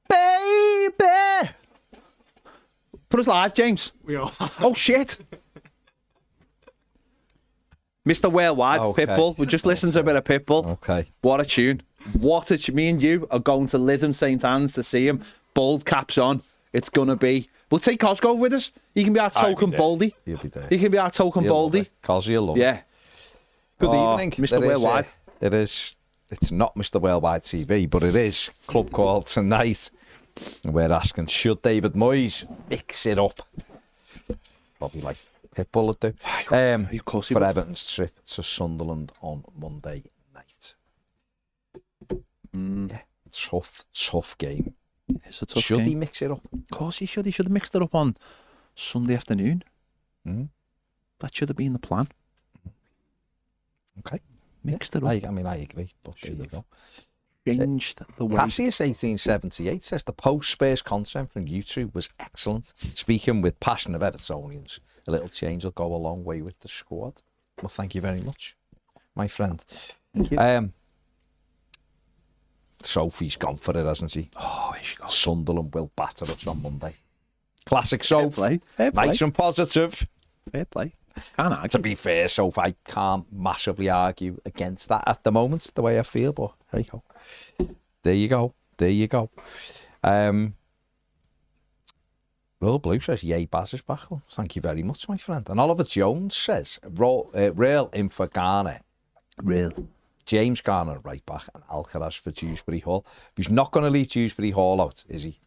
Baby! Put us live, James. We all Oh, shit. Mr. Worldwide, Okay. Pitbull. We just listened to a bit of Pitbull. Okay. What a tune. What a tune. Me and you are going to Lytham St. Anne's to see him. Bold caps on. It's going to be... We'll take Cosgrove with us. He can be our token Baldy. He'll be there. He can be our token Baldy. Cos, you'll love it. Yeah. Good evening. Mr. There is, Worldwide. it is. It's not Mr. Worldwide TV, but it is Club Call tonight. And we're asking, should David Moyes mix it up? Probably like Pitbull would do. Of course he for would. Everton's trip to Sunderland on Monday night. Yeah, tough game. It's a tough Should game. he mix it up? Of course he should. He should have mixed it up on Sunday afternoon. That should have been the plan. Okay. Mixed it up. I mean, I agree, but there you go. Changed the way. Cassius 1878 says the post-Spurs content from YouTube was excellent. Speaking with passion of Evertonians, a little change will go a long way with the squad. Well, thank you very much, my friend. Thank you. Sophie's gone for it, hasn't she? Oh, she got Sunderland will batter us on Monday. Classic Sophie. Fair play. Nice and positive. Fair play. Can't argue. To be fair, Sophie, I can't massively argue against that at the moment, the way I feel, but hey ho. There you go. There you go. Royal Blue says, yay, Baz is back. Well, thank you very much, my friend. And Oliver Jones says, real in for Garner. Real. James Garner right back and Alcaraz for Dewsbury Hall. He's not going to leave Dewsbury Hall out, is he?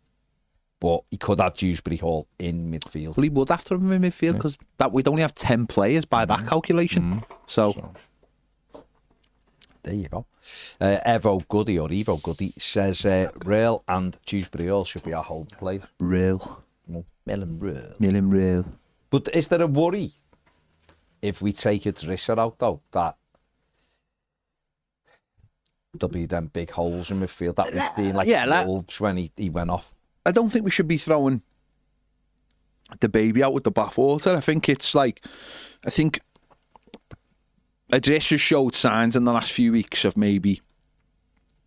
But he could have Dewsbury Hall in midfield. Well, he would after him in midfield because that we'd only have 10 players by that calculation. So there you go. Evo Goody or Evo Goody says Real and Dewsbury Hall should be our home players. real. Well, Melon Real. Million real. But is there a worry if we take Idrissa out though that there'll be them big holes in midfield that we've been like Wolves when he went off? I don't think we should be throwing the baby out with the bathwater. I think it's like, I think Idrissa showed signs in the last few weeks of maybe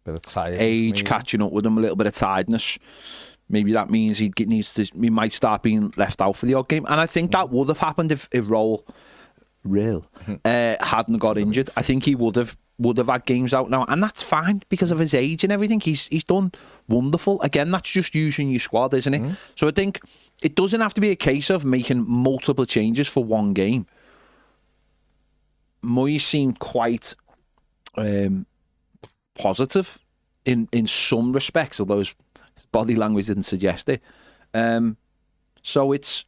Bit of tired, age maybe. catching up with him, a little bit of tiredness. Maybe that means he might start being left out for the odd game. And I think that would have happened if Real hadn't got injured. I think he would have had games out now, and that's fine because of his age and everything. He's done wonderful. Again, that's just using your squad, isn't it? So I think it doesn't have to be a case of making multiple changes for one game. Moyes seemed quite positive in some respects, although his body language didn't suggest it. So it's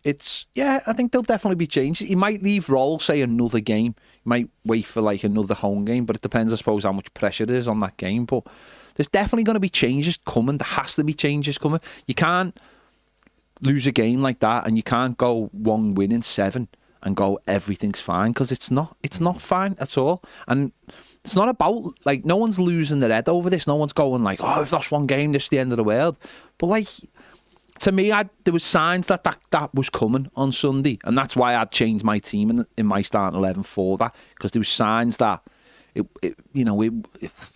yeah, I think there'll definitely be changes. He might leave Roll, say, another game. He might wait for like another home game, but it depends, I suppose, how much pressure there is on that game. But there's definitely going to be changes coming. There has to be changes coming. You can't lose a game like that, and you can't go 1 win in 7 and go everything's fine, because it's not fine at all. And it's not about, like, no one's losing their head over this. No one's going like, oh, we've lost one game, this is the end of the world. But like, to me, there was signs that was coming on Sunday, and that's why I'd changed my team in my starting 11 for that, because there was signs that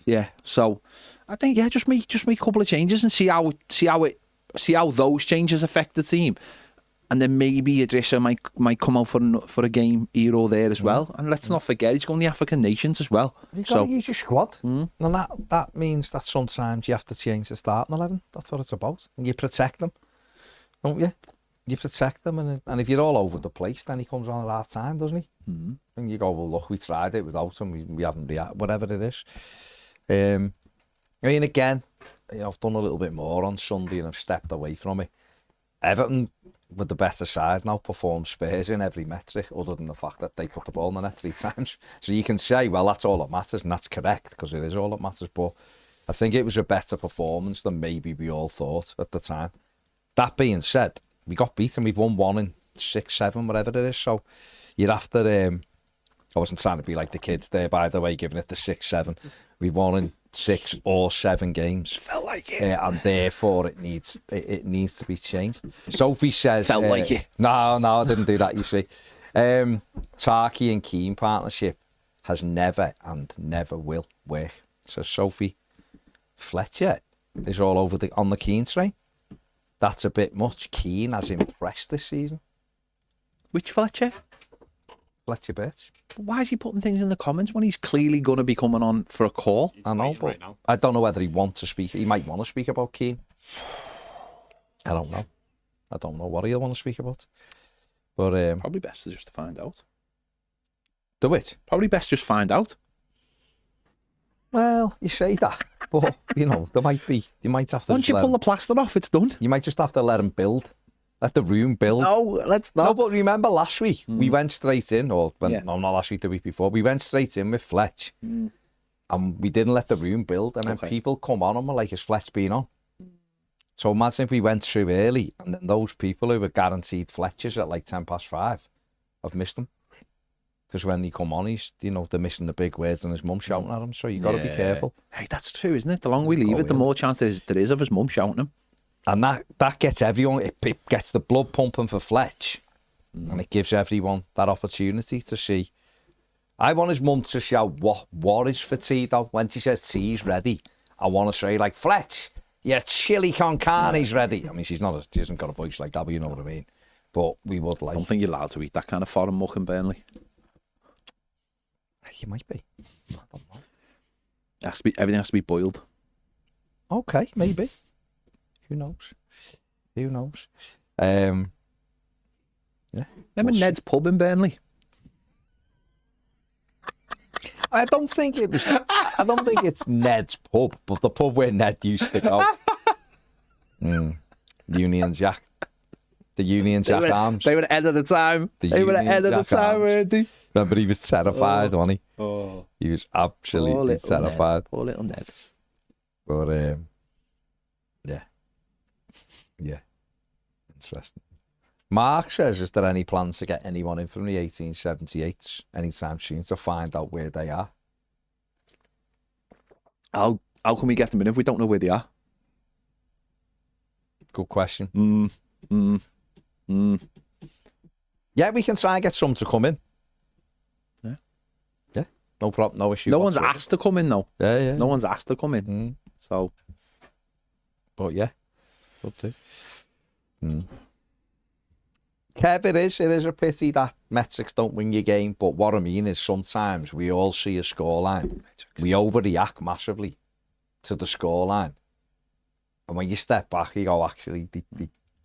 yeah. So I think just make a couple of changes and see how those changes affect the team, and then maybe Idrissa might come out for a game here or there as well. And let's not forget, he's going to the African nations as well. You've got to use your squad, and that means that sometimes you have to change the starting 11. That's what it's about, and you protect them. Don't you? You protect them, and if you're all over the place, then he comes on at half time, doesn't he? And you go, well, look, we tried it without him, we haven't reacted, whatever it is. I mean, again, I've done a little bit more on Sunday and I've stepped away from it. Everton, with the better side now, perform Spurs in every metric, other than the fact that they put the ball in the net 3 times. So you can say, well, that's all that matters, and that's correct, because it is all that matters. But I think it was a better performance than maybe we all thought at the time. That being said, we got beaten. We've won 1 in 6, 7, whatever it is. So you're after... I wasn't trying to be like the kids there, by the way, giving it the 6, 7. We've won in 6 or 7 games. Felt like it. And therefore, it needs to be changed. Sophie says... Felt like it. No, I didn't do that, you see. Tarky and Keane partnership has never and never will work. So Sophie, Fletcher is all over on the Keane train. That's a bit much. Keane has impressed this season. Which Fletcher? Fletcher Birch. Why is he putting things in the comments when he's clearly going to be coming on for a call? I know, but I don't know whether he wants to speak. He might want to speak about Keane. I don't know. I don't know what he'll want to speak about. But probably best to just find out. Do it. Probably best just find out. Well, you say that, but you know you might have to. Once you pull the plaster off, it's done. You might just have to let him build. Let the room build. No, let's not. No, but remember last week we went straight in, no, not last week, the week before. We went straight in with Fletch, and we didn't let the room build. And then people come on and were like, "Has Fletch been on?" So imagine if we went through early, and then those people who were guaranteed Fletchers at like 5:10 have missed them. Because when he come on, he's, they're missing the big words and his mum shouting at him. So you got to be careful. Hey, that's true, isn't it? The longer we leave it, the more chance there is of his mum shouting him. And that gets everyone, it gets the blood pumping for Fletch. And it gives everyone that opportunity to see. I want his mum to shout, what is for tea, though? When she says tea's ready, I want to say, like, Fletch, yeah, chili con carne's ready. I mean, she hasn't got a voice like that, but you know what I mean. But we would like... I don't think you're allowed to eat that kind of foreign muck in Burnley. You might be. I don't know. Everything has to be boiled. Okay, maybe. Who knows? Yeah. Remember Ned's pub in Burnley? I don't think it's Ned's pub, but the pub where Ned used to go. Union Jack. The Union Jack Arms. They were ahead of the time. They were ahead of the time, weren't they? Remember, he was terrified, wasn't he? Oh. He was absolutely terrified. Poor little Ned. But, yeah. Interesting. Mark says, is there any plans to get anyone in from the 1878s anytime soon to find out where they are? How can we get them in if we don't know where they are? Good question. Yeah, we can try and get some to come in. Yeah. No problem, no issue. No one's asked to come in, though. Yeah. No one's asked to come in. So. But yeah. Good too. Kev, it is a pity that metrics don't win your game, but what I mean is sometimes we all see a scoreline. We overreact massively to the scoreline. And when you step back, you go, actually, they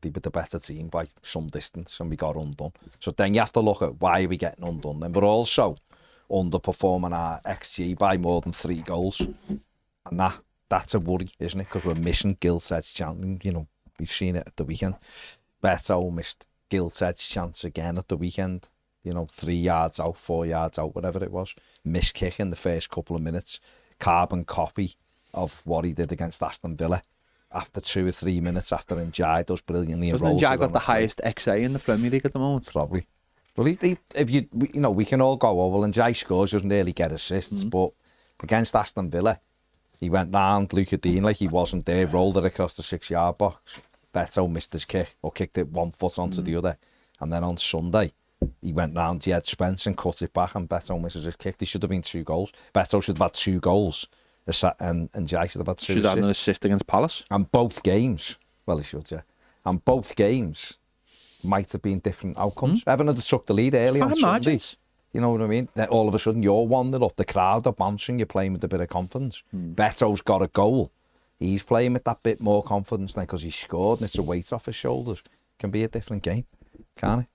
were the better team by some distance and we got undone. So then you have to look at why are we getting undone then. But also underperforming our XG by more than 3 goals. And that's a worry, isn't it? Because we're missing gilt-edged chance. We've seen it at the weekend. Beto missed gilt-edged chance again at the weekend. 3 yards out, 4 yards out, whatever it was. Missed kick in the first couple of minutes. Carbon copy of what he did against Aston Villa. After 2 or 3 minutes after Njai does brilliantly. Wasn't Njai got the highest XA in the Premier League at the moment? Probably. Well, we can all go, well, Njai scores, doesn't really get assists, but against Aston Villa, he went round Luca Dean like he wasn't there, rolled it across the 6-yard box. Beto missed his kick, or kicked it 1 foot onto the other. And then on Sunday, he went round Jed Spence and cut it back, and Beto misses his kick. There should have been 2 goals. Beto should have had 2 goals. And Jai should have had 2 Should have had an assist against Palace. And both games, well, he should, yeah. And both games might have been different outcomes. Everton had took the lead early on Sunday. Margins. You know what I mean? Then all of a sudden, you're 1-0 up. The crowd are bouncing. You're playing with a bit of confidence. Beto's got a goal. He's playing with that bit more confidence now because he scored and it's a weight off his shoulders. Can be a different game, can't it?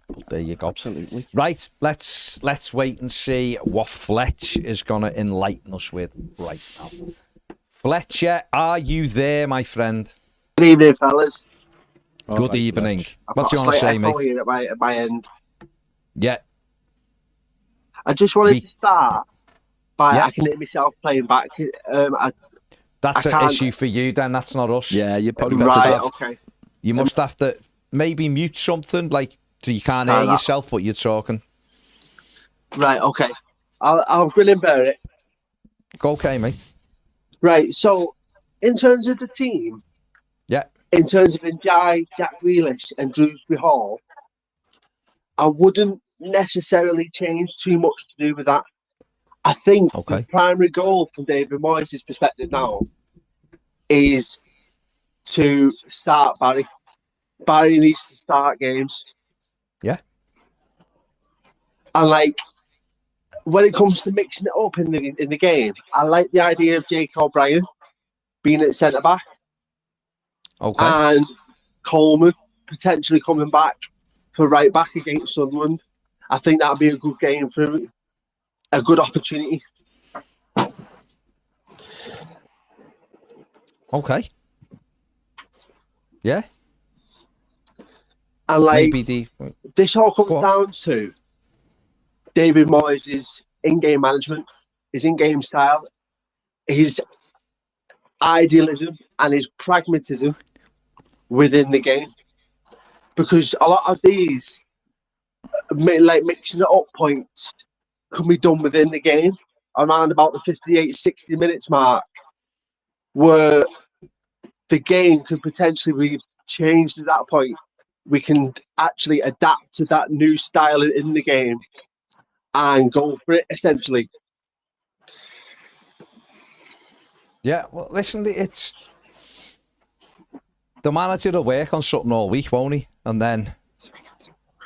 But there you go. Absolutely. Right, let's wait and see what Fletch is going to enlighten us with right now. Fletcher, are you there, my friend? Good evening, fellas. Good evening. What do you want to say, mate? Here at my end. Yeah. I just wanted to start by I can hear myself playing back. That's an issue for you, then. That's not us. Yeah, you probably okay. You must have to maybe mute something, like so you can't hear yourself, but you're talking. Right. Okay. I'll grin and bear it. Okay, mate. Right. So, in terms of the team, yeah. In terms of Njai, Jack Grealish, and Drewsbury Hall, I wouldn't necessarily change too much to do with that. I think the primary goal from David Moyes' perspective now is to start Barry. Barry needs to start games. Yeah. And like, when it comes to mixing it up in the game, I like the idea of Jake O'Brien being at centre back. Okay. And Coleman potentially coming back for right back against Sunderland. I think that'd be a good game for him. A good opportunity. Okay. Yeah. And like, this all comes down to David Moyes' in-game management, his in-game style, his idealism and his pragmatism within the game. Because a lot of these, like mixing it up points, can be done within the game around about the 58, 60 minutes mark, where the game could potentially be changed at that point. We can actually adapt to that new style in the game and go for it, essentially. Yeah, well, listen, it's the manager will work on something all week, won't he? And then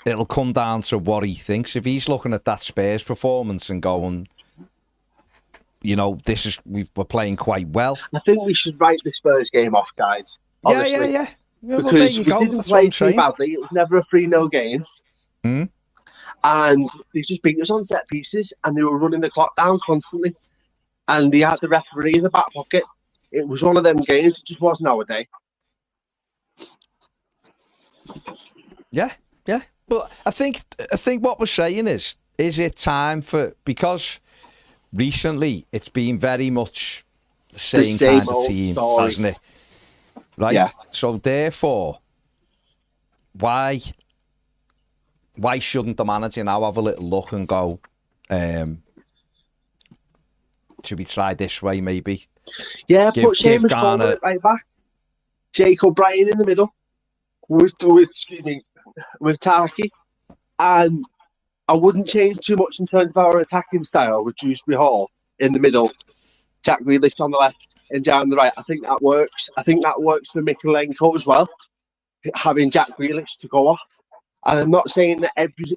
it'll come down to what he thinks. If he's looking at that Spurs performance and going, you know, we're playing quite well. I think we should write the Spurs game off, guys. Honestly. Yeah, because we didn't play too badly. It was never a 3-0 game. And they just beat us on set pieces and they were running the clock down constantly. And they had the referee in the back pocket. It was one of them games. It just wasn't our day. Yeah. But I think what we're saying is it time for, because recently it's been very much the same kind of team, hasn't it? Right? Yeah. So therefore, why shouldn't the manager now have a little look and go, should we try this way maybe? Yeah, put Seamus Coleman right back. Jake O'Brien in the middle with Taki. And I wouldn't change too much in terms of our attacking style with Dewsbury Hall in the middle, Jack Grealish on the left and Jan on the right. I think that works. I think that works for Mikalenko as well, having Jack Grealish to go off. And I'm not saying that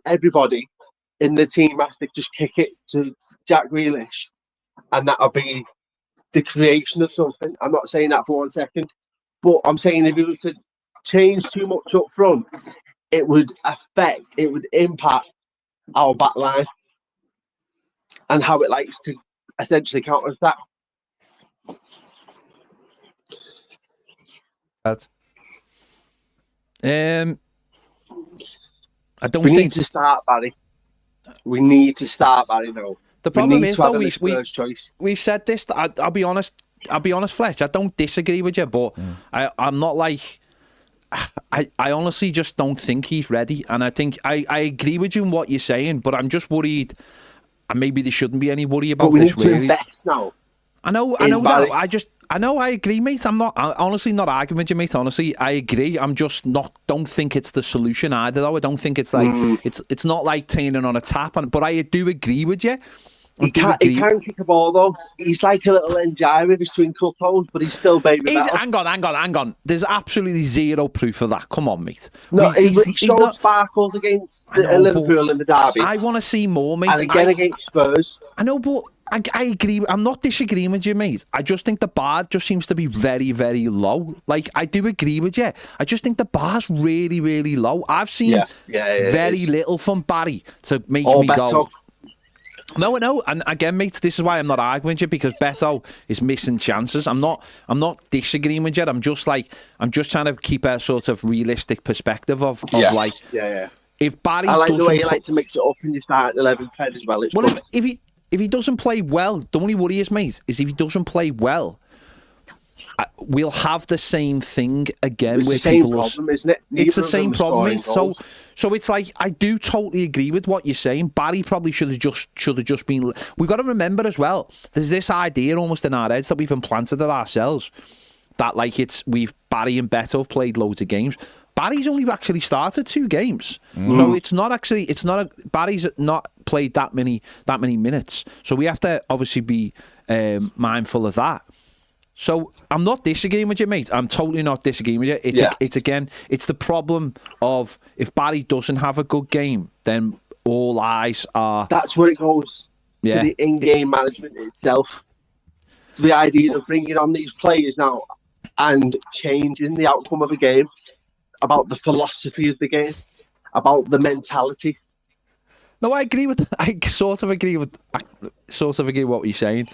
everybody in the team has to just kick it to Jack Grealish and that'll be the creation of something. I'm not saying that for 1 second. But I'm saying if we were to change too much up front, it would impact our back line and how it likes to essentially counter attack. We need to start, Barry. We need to start, Barry, now. The problem is, though, we've said this. I'll be honest, Fletch. I don't disagree with you, but I'm not like. I honestly just don't think he's ready, and I think I agree with you in what you're saying, but I'm just worried, and maybe there shouldn't be any worry about we this. Need to invest now. I know that. I agree, mate. I'm honestly not arguing with you, mate. Honestly, I agree. I'm just don't think it's the solution either, though. I don't think it's like it's not like turning on a tap, but I do agree with you. He can't kick a ball, though. He's like a little NJ with his twinkle toes, but he's still baby metal. Hang on. There's absolutely zero proof of that. Come on, mate. No, he showed sparkles against Liverpool in the derby. I want to see more, mate. And again against Spurs. I know, but I agree. I'm not disagreeing with you, mate. I just think the bar just seems to be very, very low. Like, I do agree with you. I just think the bar's really, really low. I've seen very little from Barry to make me go... No, and again, mate, this is why I'm not arguing with you, because Beto is missing chances. I'm not disagreeing with you. I'm just trying to keep a sort of realistic perspective of like, if Barry, I like the way you like to mix it up and you start at 11 pen as well. Well, if he doesn't play well, the only worry is, mate, is if he doesn't play well, we'll have the same thing again. It's the same problem, isn't it? It's the same problem, mate. So it's like, I do totally agree with what you're saying. Barry probably should have just been. We've got to remember as well, there's this idea almost in our heads that we've implanted it ourselves, that like Barry and Beto have played loads of games. Barry's only actually started 2 games, so Barry's not played that many minutes. So we have to obviously be mindful of that. So I'm not disagreeing with you, mate. I'm totally not disagreeing with you. It's the problem of if Barry doesn't have a good game, then all eyes are. That's where it goes. To the in-game management itself. The idea of bringing on these players now and changing the outcome of a game, about the philosophy of the game, about the mentality. No, I agree with. I sort of agree with what you're saying.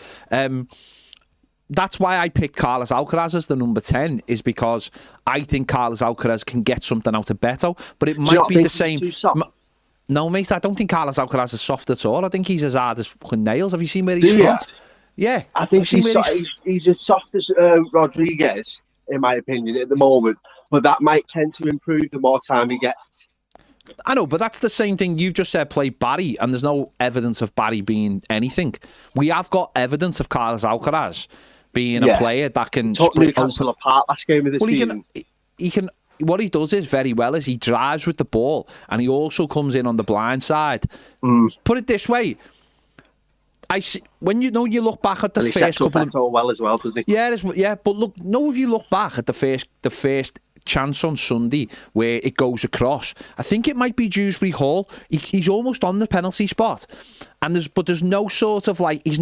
That's why I picked Carlos Alcaraz as the number 10, is because I think Carlos Alcaraz can get something out of Beto, but it might be the same. No, mate, I don't think Carlos Alcaraz is soft at all. I think he's as hard as fucking nails. Have you seen where he's from? Yeah. I think he's as soft as Rodriguez, in my opinion, at the moment, but that might tend to improve the more time he gets. I know, but that's the same thing you've just said, play Barry, and there's no evidence of Barry being anything. We have got evidence of Carlos Alcaraz being a player that can took Newcastle apart last game of the season. He can. What he does is very well is he drives with the ball, and he also comes in on the blind side. Put it this way: I see, when you look back at the first couple of well as well, doesn't he? Yeah, but look, if you look back at the first chance on Sunday where it goes across, I think it might be Dewsbury Hall. He's almost on the penalty spot, and there's no sort of like he's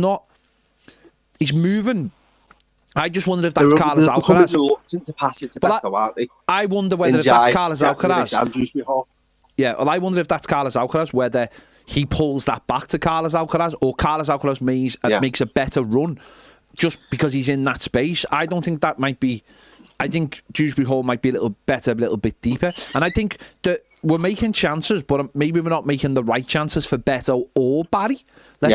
moving. I just wonder if that's Carlos Alcaraz. Reluctant to pass it to Beto, aren't they? I wonder whether if that's Carlos Alcaraz. Yeah, well, I wonder if that's Carlos Alcaraz, whether he pulls that back to Carlos Alcaraz, or Carlos Alcaraz makes a better run just because he's in that space. I don't think that might be. I think Dewsbury Hall might be a little better, a little bit deeper, and I think that we're making chances, but maybe we're not making the right chances for Beto or Barry. And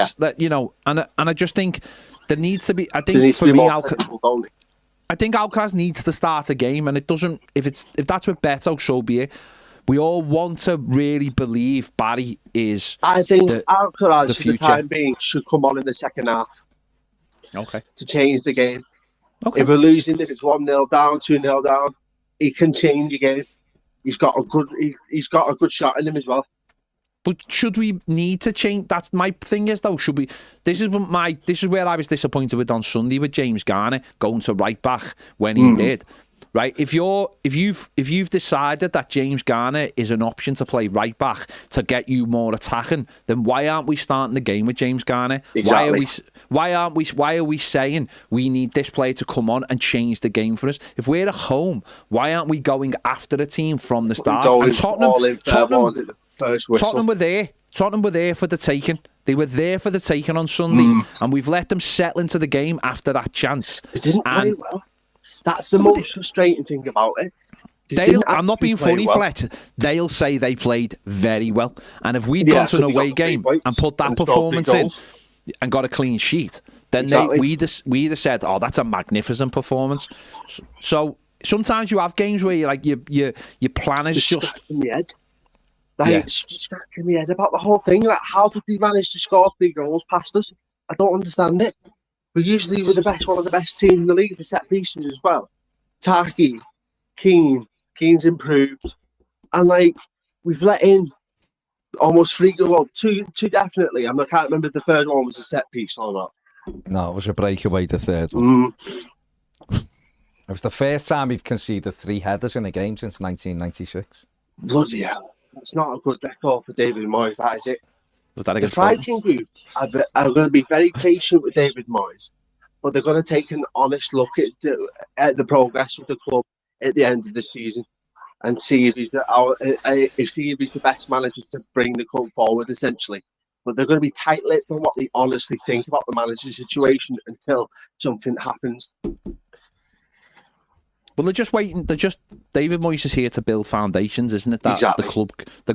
I just think. There needs to be. I think for me, I think Alcaraz needs to start a game, and it doesn't. If that's with Beto, so be it. We all want to really believe Barry is. I think Alcaraz, for the time being, should come on in the second half. Okay. To change the game. Okay. If we're losing, if it's 1-0 down, 2-0 down, he can change the game. He's got a good shot in him as well. But should we need to change? That's my thing is though. Should we? This is where I was disappointed with on Sunday with James Garner going to right back when he did. Right? If you've decided that James Garner is an option to play right back to get you more attacking, then why aren't we starting the game with James Garner? Exactly. Why are we saying we need this player to come on and change the game for us? If we're at home, why aren't we going after the team from the start? And Tottenham were there. Tottenham were there for the taking. They were there for the taking on Sunday, and we've let them settle into the game after that chance. They didn't play well. That's the most frustrating thing about it. I'm not being funny, Fletch. They'll say they played very well, and if we'd gone to an away game and put that performance in and got a clean sheet, then we'd have said, "Oh, that's a magnificent performance." So sometimes you have games where your plan is just in the head. It's just scratching my head about the whole thing. Like, how did they manage to score 3 goals past us? I don't understand it. We're usually one of the best teams in the league for set pieces as well. Taki, Keane's improved, and we've let in almost 3 goals. Well, two definitely. I can't remember if the third one was a set piece or not. No, it was a breakaway. The third one. It was the first time we've conceded 3 headers in a game since 1996. Bloody hell. It's not a good record for David Moyes, that is it. Was that the fighting group are going to be very patient with David Moyes, but they're going to take an honest look at the progress of the club at the end of the season and see if he's the best manager to bring the club forward, essentially. But they're going to be tight-lipped on what they honestly think about the manager's situation until something happens. Well, they're just waiting. David Moyes is here to build foundations, isn't it? That exactly. the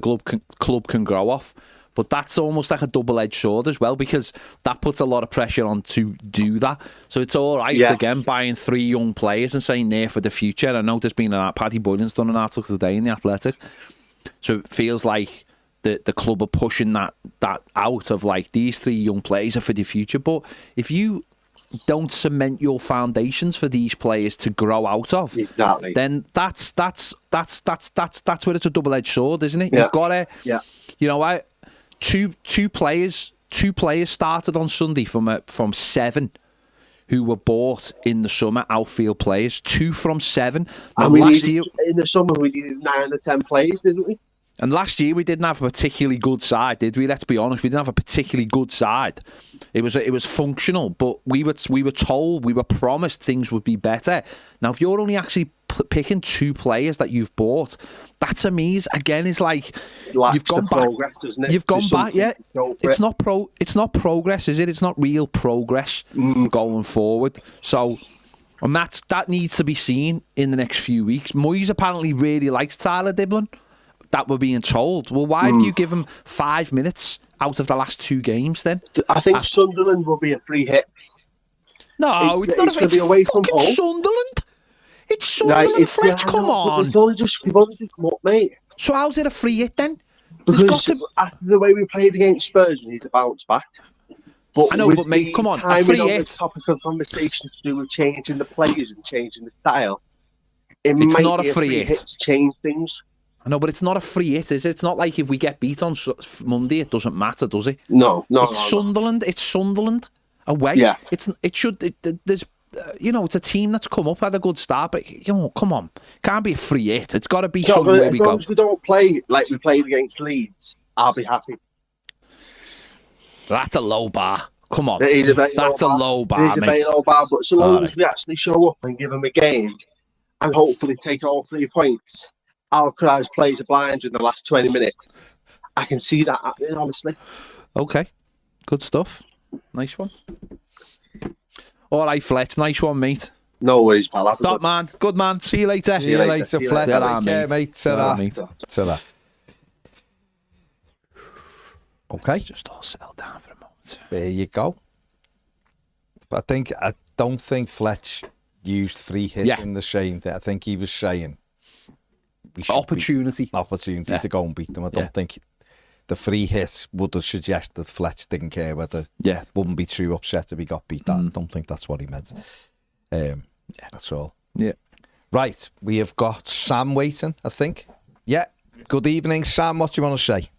club can grow off. But that's almost like a double-edged sword as well, because that puts a lot of pressure on to do that. So it's all right, again, buying 3 young players and saying they're for the future. I know there's been Paddy Boylan's done an article today in The Athletic. So it feels like the club are pushing that out of these 3 young players are for the future. But if you don't cement your foundations for these players to grow out of, Exactly. then that's where it's a double-edged sword, isn't it? Yeah. You've got to, Yeah. you know, two players started on Sunday from 7 who were bought in the summer, outfield players. 2 from 7. Now, And year, in the summer we needed 9 or 10 players, didn't we? and last year we didn't have a particularly good side, did we? Let's be honest, we didn't have a particularly good side. It was functional, but we were told, we were promised things would be better. Now, if you're only actually picking 2 players that you've bought, that to me is like you've gone back. Progress, doesn't it? You've gone back, yeah. It's not progress, is it? It's not real progress going forward. So, and that needs to be seen in the next few weeks. Moyes apparently really likes Tyler Diblin. That we're being told. Well, why have you given him 5 minutes out of the last 2 games then? I think Sunderland will be a free hit. No, it's not. It's going to be away from home. Sunderland. It's Sunderland, Fletch. Come on. They've only just come up, mate. So how's it a free hit then? Because after the way we played against Spurs, we need to bounce back. But I know, but mate, come on, a free hit. The topic of conversation to do with changing the players and changing the style. It's not a free hit to change things. I know, but it's not a free hit, is it? It's not like if we get beat on Monday, it doesn't matter, does it? No. Sunderland. It's Sunderland away. Yeah. There's, it's a team that's come up, had a good start, but come on, can't be a free hit. It's got to be somewhere we go. If we don't play like we played against Leeds, I'll be happy. That's a low bar. Come on, that's a low bar. It's a very low bar, but so long as we actually show up and give them a game, and hopefully take all 3 points. Alcaraz plays a blind in the last 20 minutes. I can see that happening, honestly. Okay. Good stuff. Nice one. All right, Fletch. Nice one, mate. No worries, pal. Top man. Good man. See you later. See you later, Fletch. Take care, mate. Ta-ra. Okay. Let's just all settle down for a moment. There you go. I don't think Fletch used free hit in the same thing. I think he was saying opportunity to go and beat them. I don't think the free hit would have suggested Fletch didn't care whether wouldn't be too upset if he got beat. I don't think that's what he meant. That's all. Yeah. Right, we have got Sam waiting, I think. Yeah. Good evening, Sam. What do you want to say?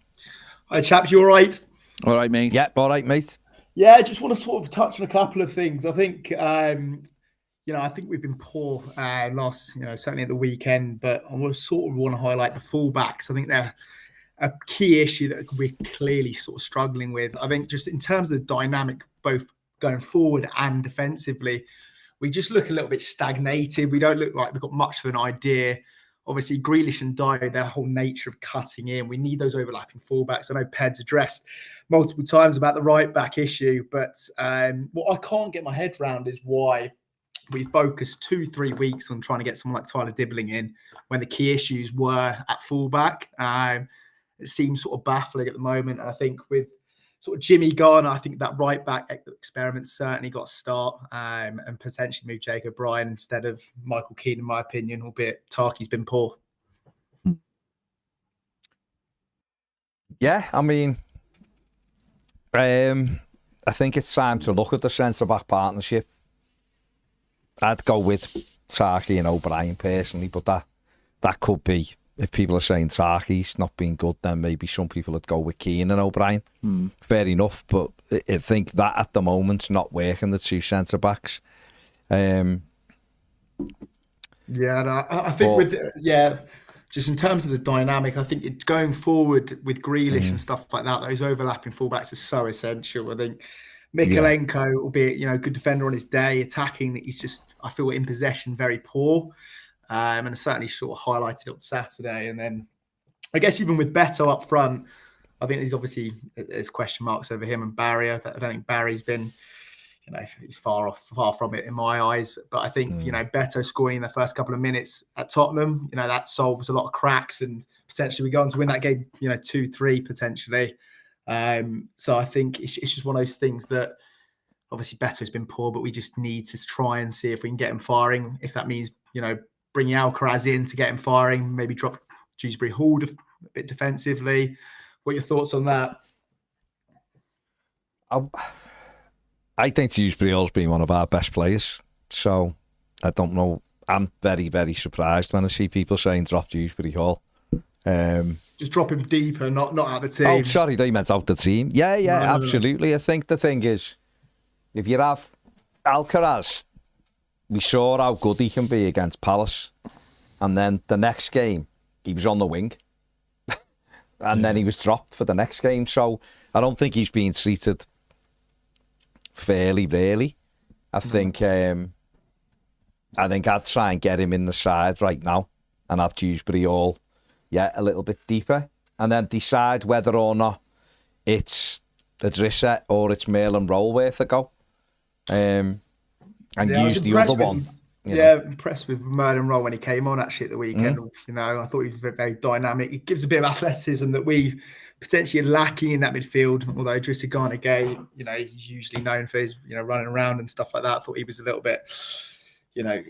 Hi, chaps. You all right? All right, mate. Yeah, all right, mate. Yeah, I just want to sort of touch on a couple of things. I think I think we've been poor certainly at the weekend, but I sort of want to highlight the fullbacks. I think they're a key issue that we're clearly sort of struggling with. I think just in terms of the dynamic, both going forward and defensively, we just look a little bit stagnated. We don't look like we've got much of an idea. Obviously, Grealish and Dyer, their whole nature of cutting in. We need those overlapping fullbacks. I know Ped's addressed multiple times about the right back issue, but what I can't get my head around is why we focused 2-3 weeks on trying to get someone like Tyler Dibbling in when the key issues were at fullback. It seems sort of baffling at the moment. And I think with sort of Jimmy Garner, I think that right back experiment certainly got a start and potentially moved Jake O'Brien instead of Michael Keane, in my opinion, albeit Tarky's been poor. Yeah, I mean, I think it's time to look at the centre-back partnership. I'd go with Tarky and O'Brien personally, but that could be, if people are saying Tarky's not been good, then maybe some people would go with Keane and O'Brien. Fair enough, but I think that at the moment's not working, the 2 centre-backs. I think just in terms of the dynamic, I think it's going forward with Grealish and stuff like that, those overlapping fullbacks are so essential. I think Mykolenko, albeit good defender on his day, attacking, he's just, I feel, in possession very poor, and certainly sort of highlighted on Saturday. And then I guess even with Beto up front, I think there's question marks over him and Barry. I don't think Barry's been, he's far from it in my eyes. But I think Beto scoring in the first couple of minutes at Tottenham, that solves a lot of cracks, and potentially we go on to win that game, 2-3 potentially. So I think it's just one of those things that obviously Beto's been poor, but we just need to try and see if we can get him firing. If that means, bringing Alcaraz in to get him firing, maybe drop Dewsbury Hall a bit defensively. What are your thoughts on that? I think Dewsbury Hall's been one of our best players. So, I don't know. I'm very, very surprised when I see people saying drop Dewsbury Hall. Just drop him deeper, not out the team. Oh, sorry, they meant out the team. Yeah, No. absolutely. I think the thing is, if you have Alcaraz, we saw how good he can be against Palace. And then the next game, he was on the wing. And then he was dropped for the next game. So I don't think he's being treated fairly, really. I think I'd try and get him in the side right now and have Dewsbury Hall, a little bit deeper. And then decide whether or not it's Adrissa or it's Mail and Roll worth a go. And use the other one. Impressed with Merlin Roll when he came on actually at the weekend. I thought he was very, very dynamic. It gives a bit of athleticism that we potentially are lacking in that midfield. Although Idrissa Gana Gay, he's usually known for his, running around and stuff like that. I thought he was a little bit,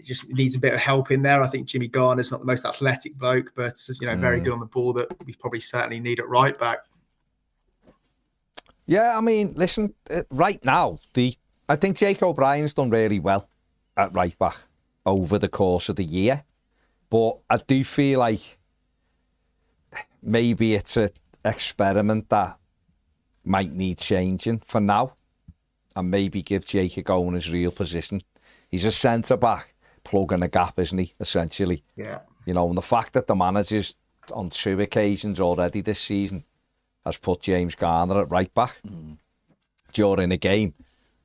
just needs a bit of help in there. I think Jimmy Garner's not the most athletic bloke, but very good on the ball that we probably certainly need at right back. Yeah, I mean, listen, right now, I think Jake O'Brien's done really well at right back over the course of the year. But I do feel like maybe it's an experiment that might need changing for now and maybe give Jake a go in his real position. He's a centre-back plugging a gap, isn't he, essentially? Yeah. And the fact that the manager's on 2 occasions already this season has put James Garner at right back during a game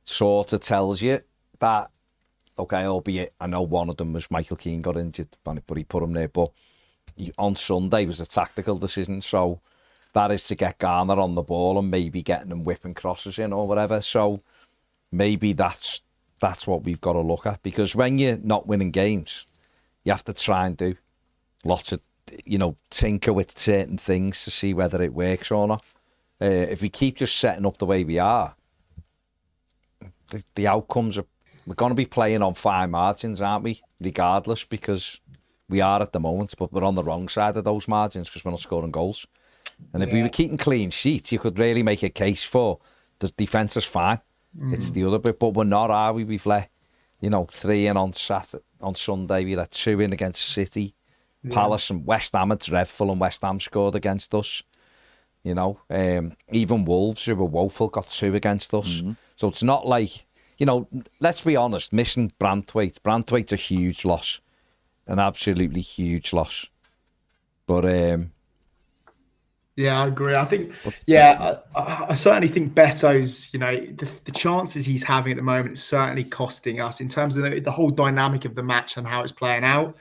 sort of tells you that, okay, albeit I know one of them was Michael Keane got injured, but he put him there. But on Sunday was a tactical decision, so that is to get Garner on the ball and maybe getting him whipping crosses in or whatever. So maybe that's what we've got to look at, because when you're not winning games, you have to try and do lots of, tinker with certain things to see whether it works or not. If we keep just setting up the way we are, the outcomes are, we're going to be playing on fine margins, aren't we? Regardless, because we are at the moment, but we're on the wrong side of those margins because we're not scoring goals. And if we were keeping clean sheets, you could really make a case for the defence is fine. It's the other bit, but we're not, are we? We've let, 3 in on Sunday. We let 2 in against City, Palace, and West Ham. It's dreadful, and West Ham scored against us. Even Wolves, who were woeful, got 2 against us. So it's not like, let's be honest, missing Branthwaite. Branthwaite's a huge loss, an absolutely huge loss. But yeah, I agree. I think, I certainly think Beto's, the chances he's having at the moment is certainly costing us in terms of the whole dynamic of the match and how it's playing out.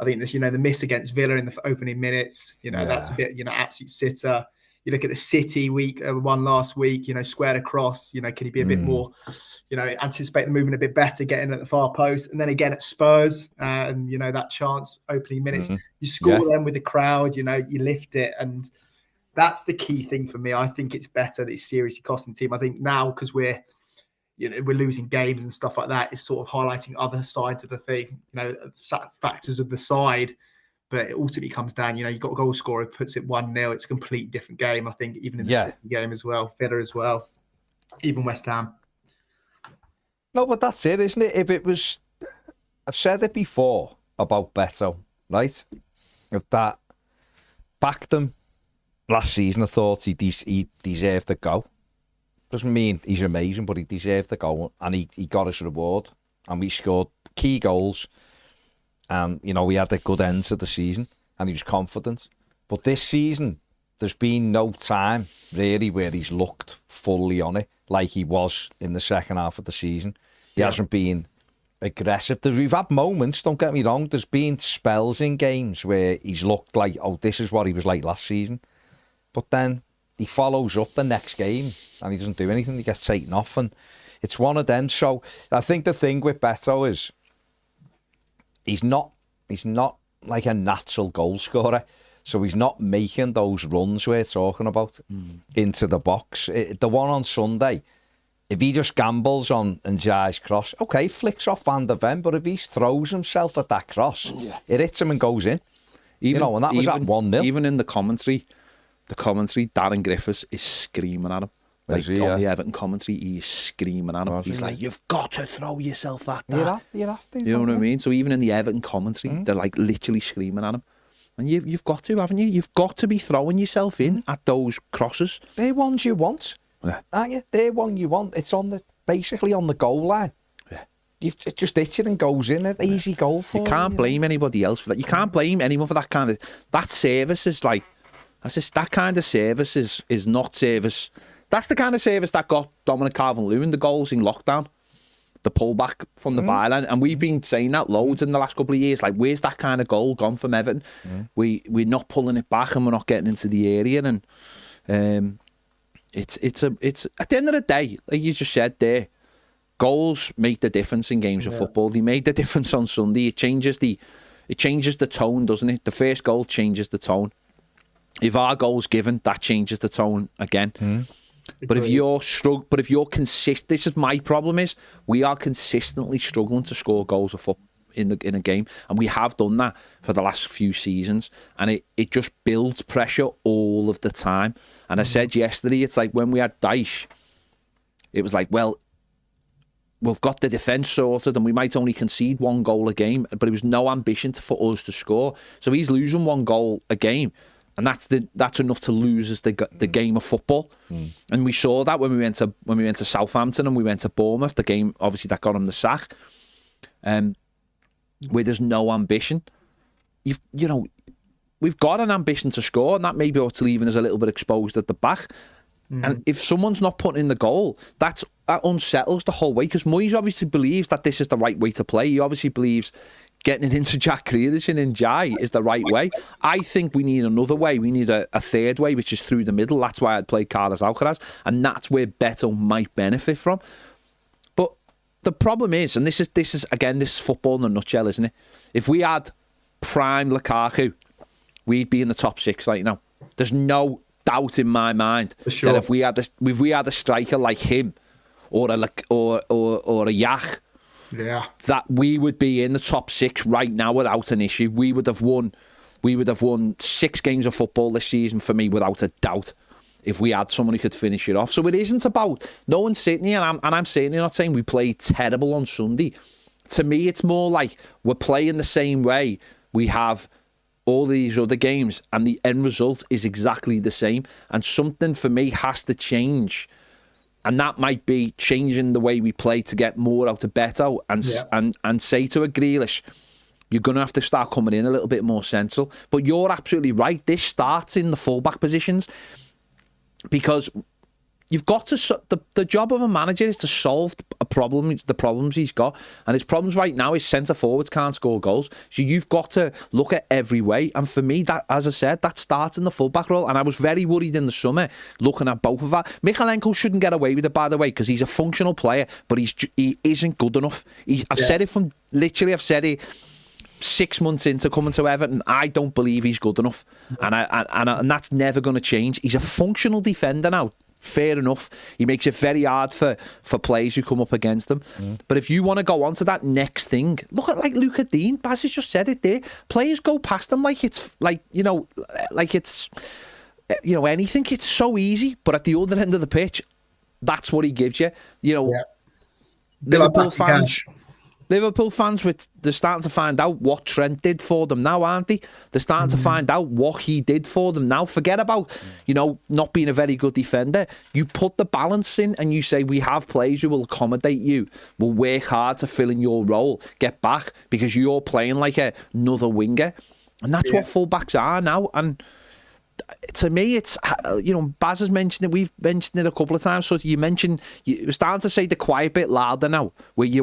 I think this, the miss against Villa in the opening minutes, that's a bit, absolute sitter. You look at the City one last week, squared across, can he be a bit more, anticipate the movement a bit better, getting at the far post. And then again at Spurs, and, that chance, opening minutes, you score them with the crowd, you lift it. And that's the key thing for me. I think it's better that it's seriously costing the team. I think now, because we're losing games and stuff like that, it's sort of highlighting other sides of the thing, factors of the side. But it ultimately comes down, you've got a goal scorer who puts it 1-0. It's a complete different game, I think, even in the second game as well, Villa as well, even West Ham. No, but that's it, isn't it? If it was, I've said it before about Beto, right? If that backed him last season, I thought he deserved to go. Doesn't mean he's amazing, but he deserved to go, and he got his reward, and we scored key goals. And, we had a good end to the season and he was confident. But this season, there's been no time, really, where he's looked fully on it like he was in the second half of the season. He hasn't been aggressive. We've had moments, don't get me wrong, there's been spells in games where he's looked like, this is what he was like last season. But then he follows up the next game and he doesn't do anything. He gets taken off and it's one of them. So I think the thing with Beto is, He's not like a natural goal scorer, so he's not making those runs we're talking about into the box. The one on Sunday, if he just gambles on Ndiaye's cross, okay, flicks off Van der Ven, but if he throws himself at that cross, it hits him and goes in. And that was at 1-0. Even in the commentary, Darren Griffiths is screaming at him. Like, Is he, on the Everton commentary, he's screaming at him. Was he, He's like, yeah? you've got to throw yourself at You that. have to. You know what I mean? So even in the Everton commentary, they're like literally screaming at him. And you've got to, haven't you? You've got to be throwing yourself in at those crosses. They're ones you want, aren't you? They're one you want. It's basically on the goal line. Yeah. You've just hits it and goes in. An easy goal for You can't blame anybody else for that. You can't blame anyone for that kind of... That service is like... that kind of service is not service... That's the kind of service that got Dominic Calvert-Lewin the goals in lockdown. The pullback from the byline. And we've been saying that loads in the last couple of years. Like, where's that kind of goal gone from Everton? We're not pulling it back and we're not getting into the area. And it's at the end of the day, like you just said there, goals make the difference in games of football. They made the difference on Sunday. It changes the tone, doesn't it? The first goal changes the tone. If our goal's given, that changes the tone again. But if you're consistent, this is my problem, is we are consistently struggling to score goals of football in a game, and we have done that for the last few seasons, and it just builds pressure all of the time. And I said yesterday, it's like when we had Dyche, it was like, well, we've got the defence sorted and we might only concede one goal a game, but it was no ambition for us to score. So he's losing one goal a game, and that's enough to lose us the game of football. And we saw that when we went to Southampton and we went to Bournemouth, the game obviously that got him the sack, where there's no ambition. We've got an ambition to score, and that may be what's leaving us a little bit exposed at the back. And if someone's not putting in the goal, that unsettles the whole way, because Moyes obviously believes that this is the right way to play. He obviously believes getting it into Jack Grealish and Njai is the right way. I think we need another way. We need a third way, which is through the middle. That's why I'd play Carlos Alcaraz, and that's where Beto might benefit from. But the problem is, and this is again, this is football in a nutshell, isn't it? If we had prime Lukaku, we'd be in the top 6 right now. There's no doubt in my mind that if we had a striker like him, or a Yak, that we would be in the top 6 right now without an issue. We would have won 6 games of football this season for me without a doubt, if we had someone who could finish it off. So it isn't about, no one's sitting here, and I'm certainly not saying we played terrible on Sunday. To me, it's more like we're playing the same way we have all these other games, and the end result is exactly the same. And something for me has to change, and that might be changing the way we play to get more out of Beto, and say to a Grealish, you're going to have to start coming in a little bit more central. But you're absolutely right. This starts in the fullback positions, because you've got to... The job of a manager is to solve the problems he's got. And his problems right now is centre-forwards can't score goals. So you've got to look at every way. And for me, that, as I said, that starts in the fullback role. And I was very worried in the summer looking at both of that. Michalenko shouldn't get away with it, by the way, because he's a functional player, but he isn't good enough. I've said it 6 months into coming to Everton, I don't believe he's good enough. And that's never going to change. He's a functional defender now. Fair enough. He makes it very hard for players who come up against him. But if you want to go on to that next thing, look at like Luca Dean. Baz has just said it there. Players go past him like it's anything. It's so easy. But at the other end of the pitch, that's what he gives you. Liverpool fans, they're starting to find out what Trent did for them now, aren't they? They're starting to find out what he did for them now. Forget about, not being a very good defender. You put the balance in and you say, we have players who will accommodate you, will work hard to fill in your role, get back, because you're playing like another winger. And that's what fullbacks are now. And to me, it's, Baz has mentioned it, we've mentioned it a couple of times. So you're starting to say the quiet bit louder now, where you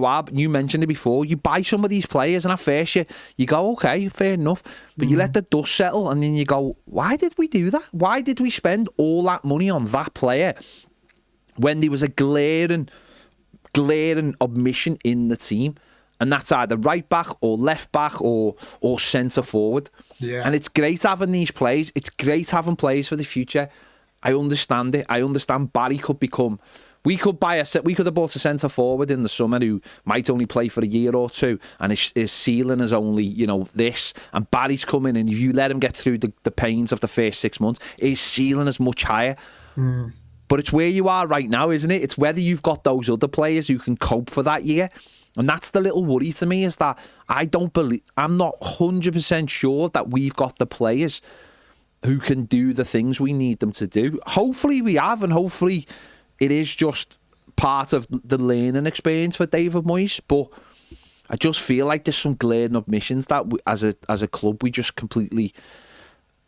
mentioned it before, you buy some of these players and at first you go, okay, fair enough, but you let the dust settle and then you go, why did we do that? Why did we spend all that money on that player when there was a glaring omission in the team? And that's either right back or left back or centre forward. Yeah. And it's great having these players. It's great having players for the future. I understand it. I understand Barry could become... We could have bought a centre forward in the summer who might only play for a year or two, and his ceiling is only, this. And Barry's coming, and if you let him get through the pains of the first 6 months, his ceiling is much higher. But it's where you are right now, isn't it? It's whether you've got those other players who can cope for that year. And that's the little worry to me, is that I'm not 100% sure that we've got the players who can do the things we need them to do. Hopefully we have, and hopefully it is just part of the learning experience for David Moyes. But I just feel like there's some glaring omissions that as a club we just completely...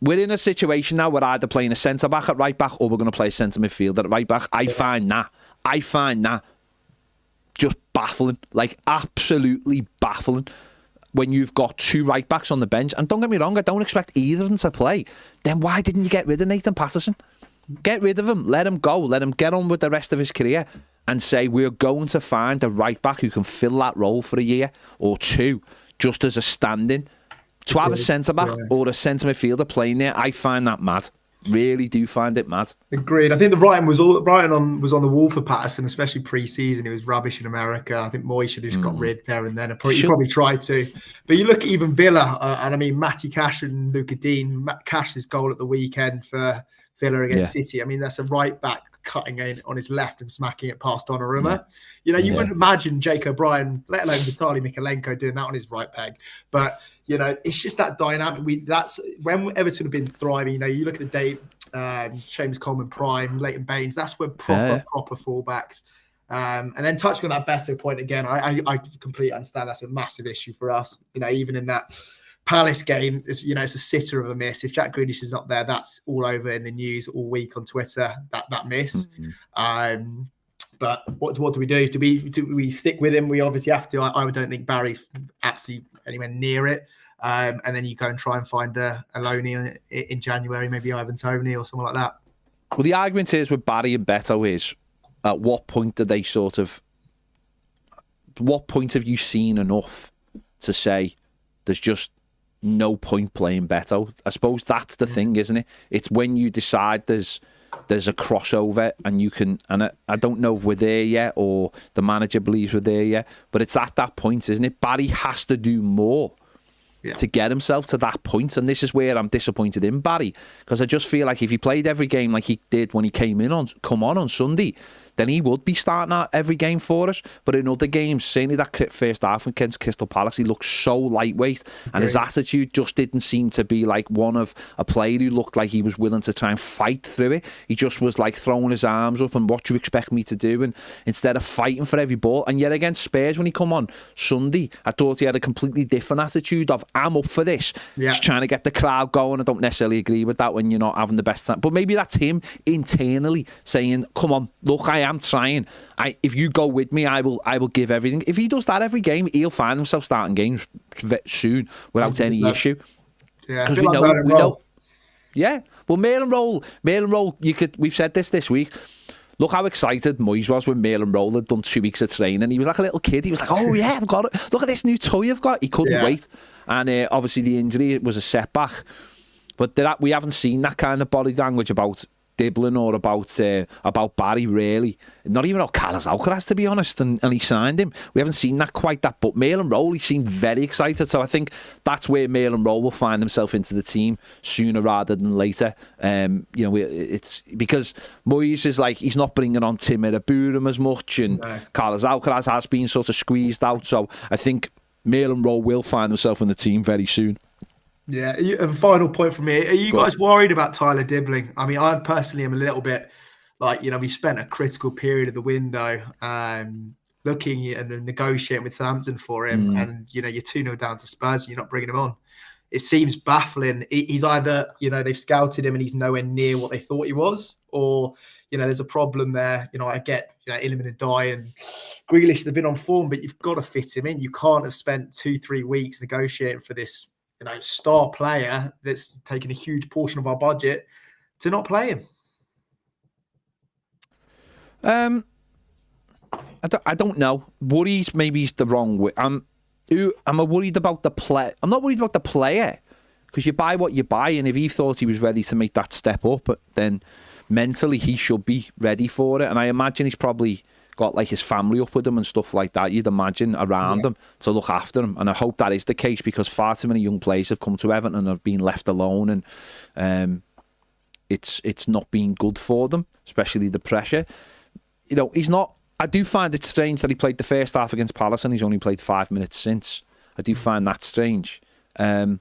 We're in a situation now where either playing a centre-back at right-back or we're going to play a centre midfielder at right-back. I find that just baffling. Like, absolutely baffling. When you've got two right-backs on the bench, and don't get me wrong, I don't expect either of them to play, then why didn't you get rid of Nathan Patterson? Get rid of him. Let him go. Let him get on with the rest of his career and say, we're going to find a right-back who can fill that role for a year or two, just as a stand-in. To have a centre-back or a centre midfielder playing there, I find that mad. Really do find it mad. Agreed. I think the writing was on the wall for Patterson, especially pre-season. He was rubbish in America. I think Moyes should have just got rid there and then. He probably tried to. But you look at even Villa, and I mean, Matty Cash and Luca Dean. Cash's goal at the weekend for Villa against City. I mean, that's a right back cutting in on his left and smacking it past Donnarumma. Yeah. You know, you wouldn't imagine Jake O'Brien, let alone Vitaly Mikalenko, doing that on his right peg. But, you know, it's just that dynamic. That's when Everton have been thriving. You know, you look at the day, James Coleman Prime, Leighton Baines, that's where proper fullbacks. And then touching on that better point again, I completely understand that's a massive issue for us. You know, even in that Palace game, it's a sitter of a miss. If Jack Grealish is not there, that's all over in the news all week on Twitter, that miss. Mm-hmm. But what do we do? Do we stick with him? We obviously have to. I don't think Barry's absolutely anywhere near it. And then you go and try and find a loanee in January, maybe Ivan Toney or someone like that. Well, the argument is with Barry and Beto is, at what point do they what point have you seen enough to say there's just no point playing Beto? I suppose that's the thing, isn't it? It's when you decide there's a crossover and you can, and I don't know if we're there yet or the manager believes we're there yet, but it's at that point, isn't it? Barry has to do more to get himself to that point, and this is where I'm disappointed in Barry, because I just feel like if he played every game like he did when he come on Sunday, then he would be starting out every game for us. But in other games, certainly that first half against Crystal Palace, he looked so lightweight, and his attitude just didn't seem to be like one of a player who looked like he was willing to try and fight through it. He just was like throwing his arms up and what do you expect me to do, and instead of fighting for every ball. And yet against Spurs, when he come on Sunday, I thought he had a completely different attitude of, I'm up for this. Just trying to get the crowd going. I don't necessarily agree with that when you're not having the best time, but maybe that's him internally saying, come on, look, I am trying. If you go with me, I will give everything. If he does that every game, he'll find himself starting games soon without 100%. Any issue. Yeah, because we know. Yeah, well, Mail and Roll. We've said this week. Look how excited Moyes was when Mail and Roll had done 2 weeks of training. He was like a little kid. He was like, oh yeah, I've got it. Look at this new toy I've got. He couldn't wait. And obviously the injury was a setback. But we haven't seen that kind of body language about Dibbling or about Barry, really. Not even about Carlos Alcaraz, to be honest, and he signed him. We haven't seen that quite that, but Mail and Roll, he seemed very excited, so I think that's where Mail and Roll will find himself into the team sooner rather than later. It's because Moyes is like, he's not bringing on Timur Aburam as much, and Carlos Alcaraz has been sort of squeezed out, so I think Mail and Roll will find himself in the team very soon. Yeah, and final point from me. Are you guys worried about Tyler Dibbling? I mean, I personally am a little bit like, we spent a critical period of the window looking and negotiating with Southampton for him. And, you're 2-0 down to Spurs and you're not bringing him on. It seems baffling. He's either, they've scouted him and he's nowhere near what they thought he was, or, there's a problem there. I get, Iliman and Dye and Grealish, they've been on form, but you've got to fit him in. You can't have spent 2-3 weeks negotiating for this star player that's taken a huge portion of our budget to not play him. I don't know. Worries maybe is the wrong way. Am I worried about the play? I'm not worried about the player, because you buy what you buy, and if he thought he was ready to make that step up, then mentally he should be ready for it. And I imagine he's probably got like his family up with him and stuff like that, you'd imagine, around him to look after him. And I hope that is the case, because far too many young players have come to Everton and have been left alone. And it's not been good for them, especially the pressure. You know, he's not. I do find it strange that he played the first half against Palace and he's only played 5 minutes since. I do find that strange. There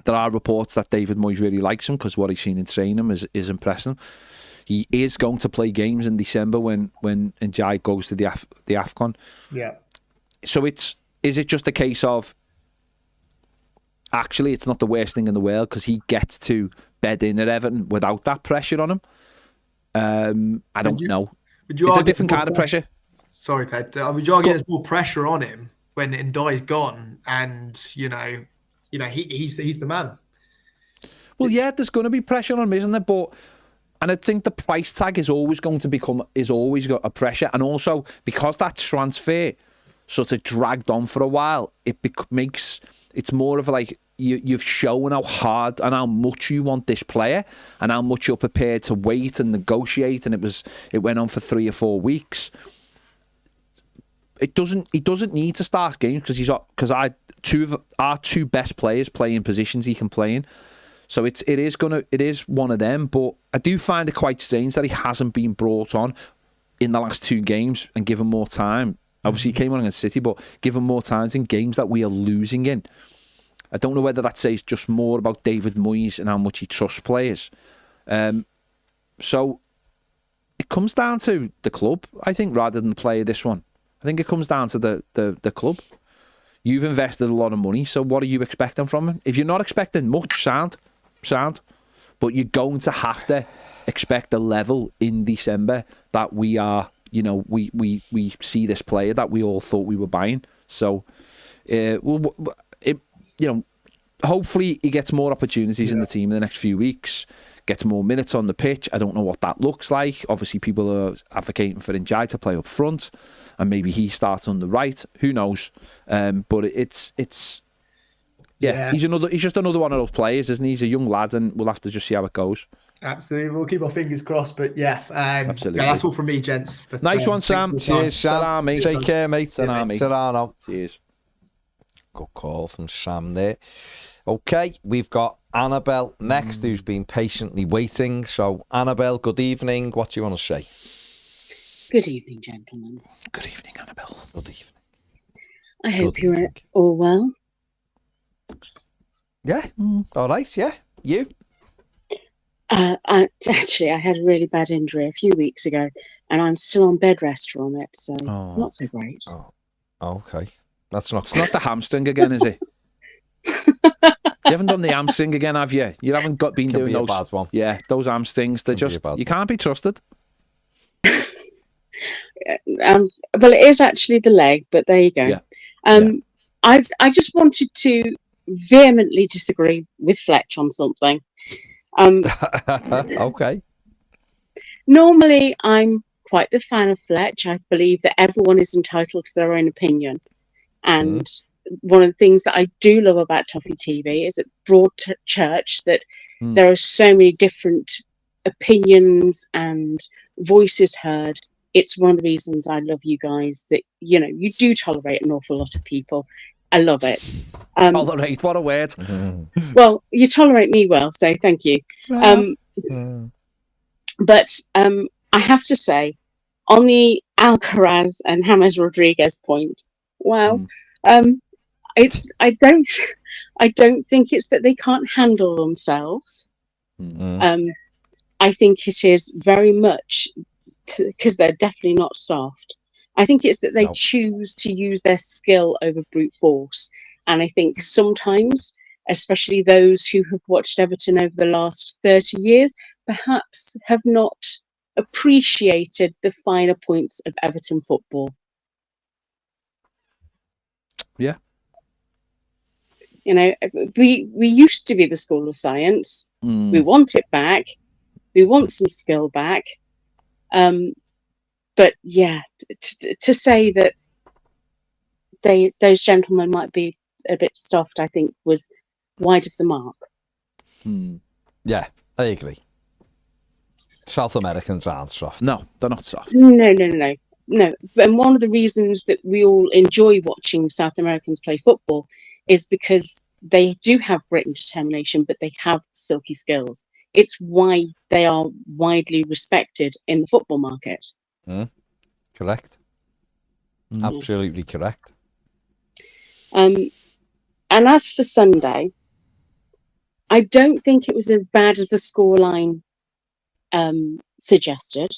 are reports that David Moyes really likes him because what he's seen in training is impressing. He is going to play games in December when Njai goes to the AFCON. Yeah. So is it just a case of actually it's not the worst thing in the world because he gets to bed in at Everton without that pressure on him? I don't know. It's a different kind of pressure. Sorry, Ped. Would you argue there's more pressure on him when Ndai's gone, and he's the man? Well, yeah, there's going to be pressure on him, isn't there? And I think the price tag is always got a pressure, and also because that transfer sort of dragged on for a while, it's more of like you've shown how hard and how much you want this player and how much you're prepared to wait and negotiate, and it went on for 3 or 4 weeks. He doesn't need to start games because our two best players play in positions he can play in. So it is one of them, but I do find it quite strange that he hasn't been brought on in the last 2 games and given more time. Obviously, he came on against City, but given more times in games that we are losing in. I don't know whether that says just more about David Moyes and how much he trusts players. So it comes down to the club, I think, rather than the player. This one, I think it comes down to the club. You've invested a lot of money, so what are you expecting from him? If you're not expecting much, sound, but you're going to have to expect a level in December that we are. We see this player that we all thought we were buying. So, hopefully he gets more opportunities in the team in the next few weeks, gets more minutes on the pitch. I don't know what that looks like. Obviously, people are advocating for Njai to play up front, and maybe he starts on the right. Who knows? But it's he's just another one of those players, isn't he? He's a young lad, and we'll have to just see how it goes. Absolutely, we'll keep our fingers crossed. But absolutely. That's all from me, gents. But, nice one, Sam. Cheers, Sam. Take care, mate. Ta-ra. Cheers. Good call from Sam there. Okay, we've got Annabelle next, who's been patiently waiting. So, Annabelle, good evening. What do you want to say? Good evening, gentlemen. Good evening, Annabelle. Good evening. I hope you're all well. Yeah. All right, yeah. You? I had a really bad injury a few weeks ago, and I'm still on bed rest from it, so not so great. Oh, okay. It's not the hamstring again, is it? You haven't done the hamstring again, have you? You haven't been doing those. Bad one. Yeah, those hamstrings. They're you can't be trusted. Well, it is actually the leg, but there you go. Yeah. I just wanted to vehemently disagree with Fletch on something. Okay. Normally, I'm quite the fan of Fletch. I believe that everyone is entitled to their own opinion. And one of the things that I do love about Toffee TV is at Broadchurch that there are so many different opinions and voices heard. It's one of the reasons I love you guys, that, you do tolerate an awful lot of people. I love it. Tolerate, what a word. Well, you tolerate me well, so thank you. But I have to say, on the Alcaraz and James Rodriguez point, wow, I don't think it's that they can't handle themselves. I think it is very much because they're definitely not soft. I think it's that they choose to use their skill over brute force. And I think sometimes, especially those who have watched Everton over the last 30 years, perhaps have not appreciated the finer points of Everton football. Yeah. We used to be the school of science. We want it back. We want some skill back. But yeah, to say that those gentlemen might be a bit soft, I think, was wide of the mark. Yeah, I agree. South Americans aren't soft. No, they're not soft. No. And one of the reasons that we all enjoy watching South Americans play football is because they do have grit and determination, but they have silky skills. it's why they are widely respected in the football market. Correct. Absolutely correct. And as for Sunday, I don't think it was as bad as the scoreline suggested.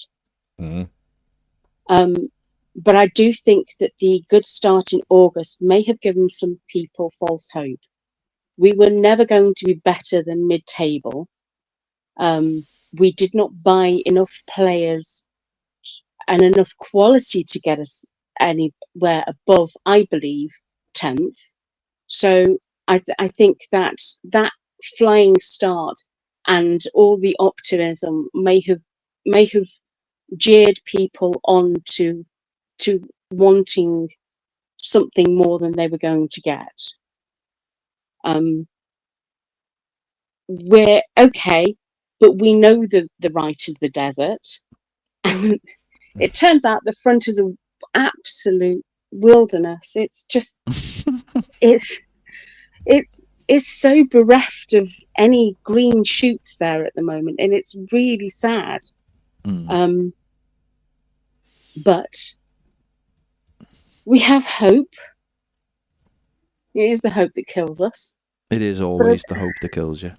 But I do think that the good start in August may have given some people false hope. We were never going to be better than mid-table. We did not buy enough players and enough quality to get us anywhere above, I believe, 10th. So I think that flying start and all the optimism may have jeered people on to wanting something more than they were going to get. We're okay, but we know the right is the desert. And it turns out the front is an absolute wilderness. It's just it's so bereft of any green shoots there at the moment, and it's really sad. But we have hope. It is the hope that kills us. It is always the hope that kills you.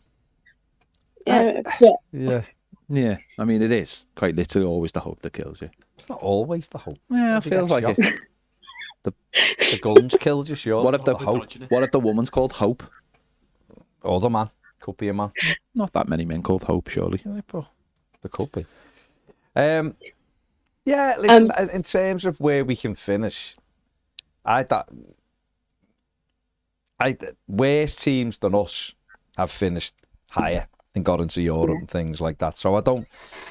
Yeah. Yeah, I mean, it is quite literally always the hope that kills you. It's not always the hope. Yeah, it feels like it. The guns killed you, sure. What if the woman's called Hope? Other man. Could be a man. Not that many men called Hope, surely. Yeah, but there could be. Yeah, listen, in terms of where we can finish, worse teams than us have finished higher and got into Europe and things like that. So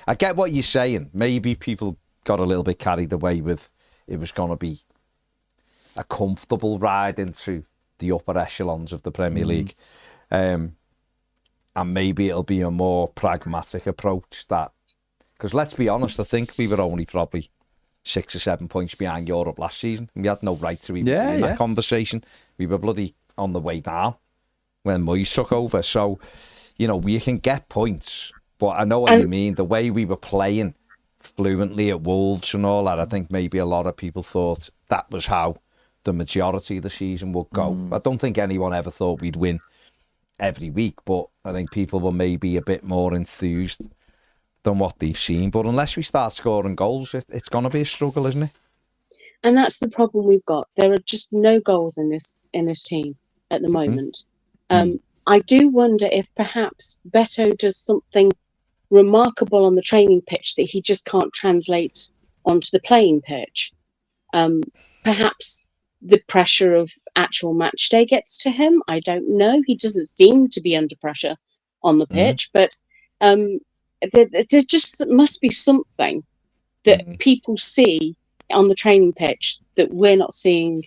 I get what you're saying. Maybe people got a little bit carried away with it was going to be a comfortable ride into the upper echelons of the Premier League. And maybe it'll be a more pragmatic approach because let's be honest, I think we were only probably 6 or 7 points behind Europe last season. We had no right to even be in that conversation. We were bloody on the way down when Moyes took over. So, we can get points, but I know what you mean. The way we were playing fluently at Wolves and all that, I think maybe a lot of people thought that was how the majority of the season would go. I don't think anyone ever thought we'd win every week, but I think people were maybe a bit more enthused than what they've seen. But unless we start scoring goals, it's going to be a struggle, isn't it? And that's the problem we've got. There are just no goals in this team at the moment. I do wonder if perhaps Beto does something remarkable on the training pitch that he just can't translate onto the playing pitch. Perhaps the pressure of actual match day gets to him. I don't know. He doesn't seem to be under pressure on the pitch, but there just must be something that people see on the training pitch that we're not seeing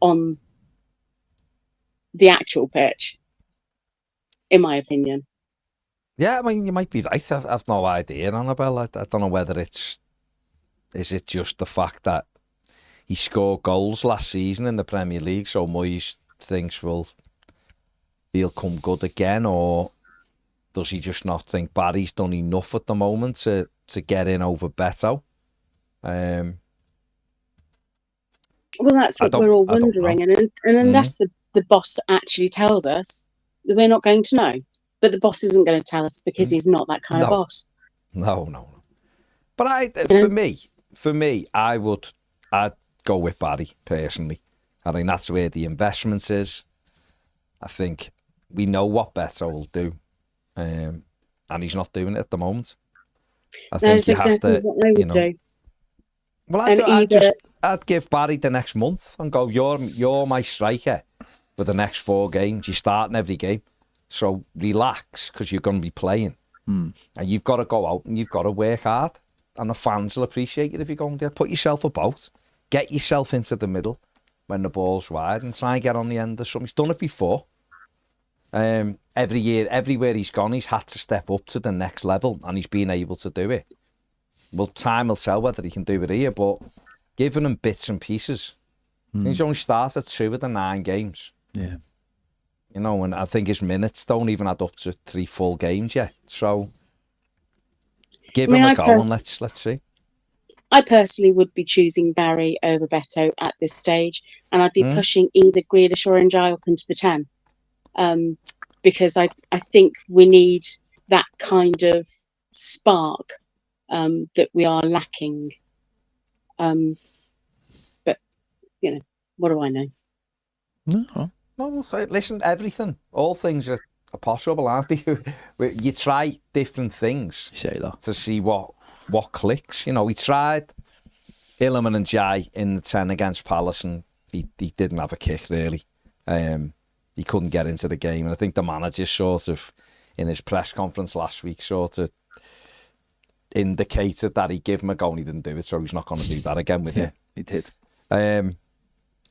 on the actual pitch, in my opinion. Yeah, I mean, you might be right. I've no idea, Annabelle. I don't know whether is it just the fact that he scored goals last season in the Premier League, so Moyes thinks he'll come good again, or does he just not think Barry's done enough at the moment to get in over Beto? Well, that's what we're all wondering, and unless the boss actually tells us, we're not going to know. But the boss isn't going to tell us because he's not that kind of boss. No. But for me, I'd go with Barry personally. I think that's where the investment is. I think we know what Beto will do, and he's not doing it at the moment. I think you have to, what I would do. Well, I'd give Barry the next month and go, you're my striker for the next 4 games. You're starting every game. So relax, because you're going to be playing. And you've got to go out and you've got to work hard. And the fans will appreciate it if you go in there. Put yourself about. Get yourself into the middle when the ball's wide and try and get on the end of something. He's done it before. Every year, everywhere he's gone, he's had to step up to the next level and he's been able to do it. Well, time will tell whether he can do it here, but giving him bits and pieces. He's only started 2 of the 9 games. Yeah. You know, and I think his minutes don't even add up to 3 full games yet. So give him a go and let's see. I personally would be choosing Barry over Beto at this stage, and I'd be pushing either Grealish or Njai up into the 10, because I think we need that kind of spark that we are lacking. But, you know, what do I know? No. Well, listen, all things are possible, aren't they? You try different things to see what clicks. You know, he tried Illiman and Jai in the 10 against Palace, and he didn't have a kick, really. He couldn't get into the game. And I think the manager sort of, in his press conference last week, sort of indicated that he'd give him a go and he didn't do it, so he's not going to do that again with him. He did.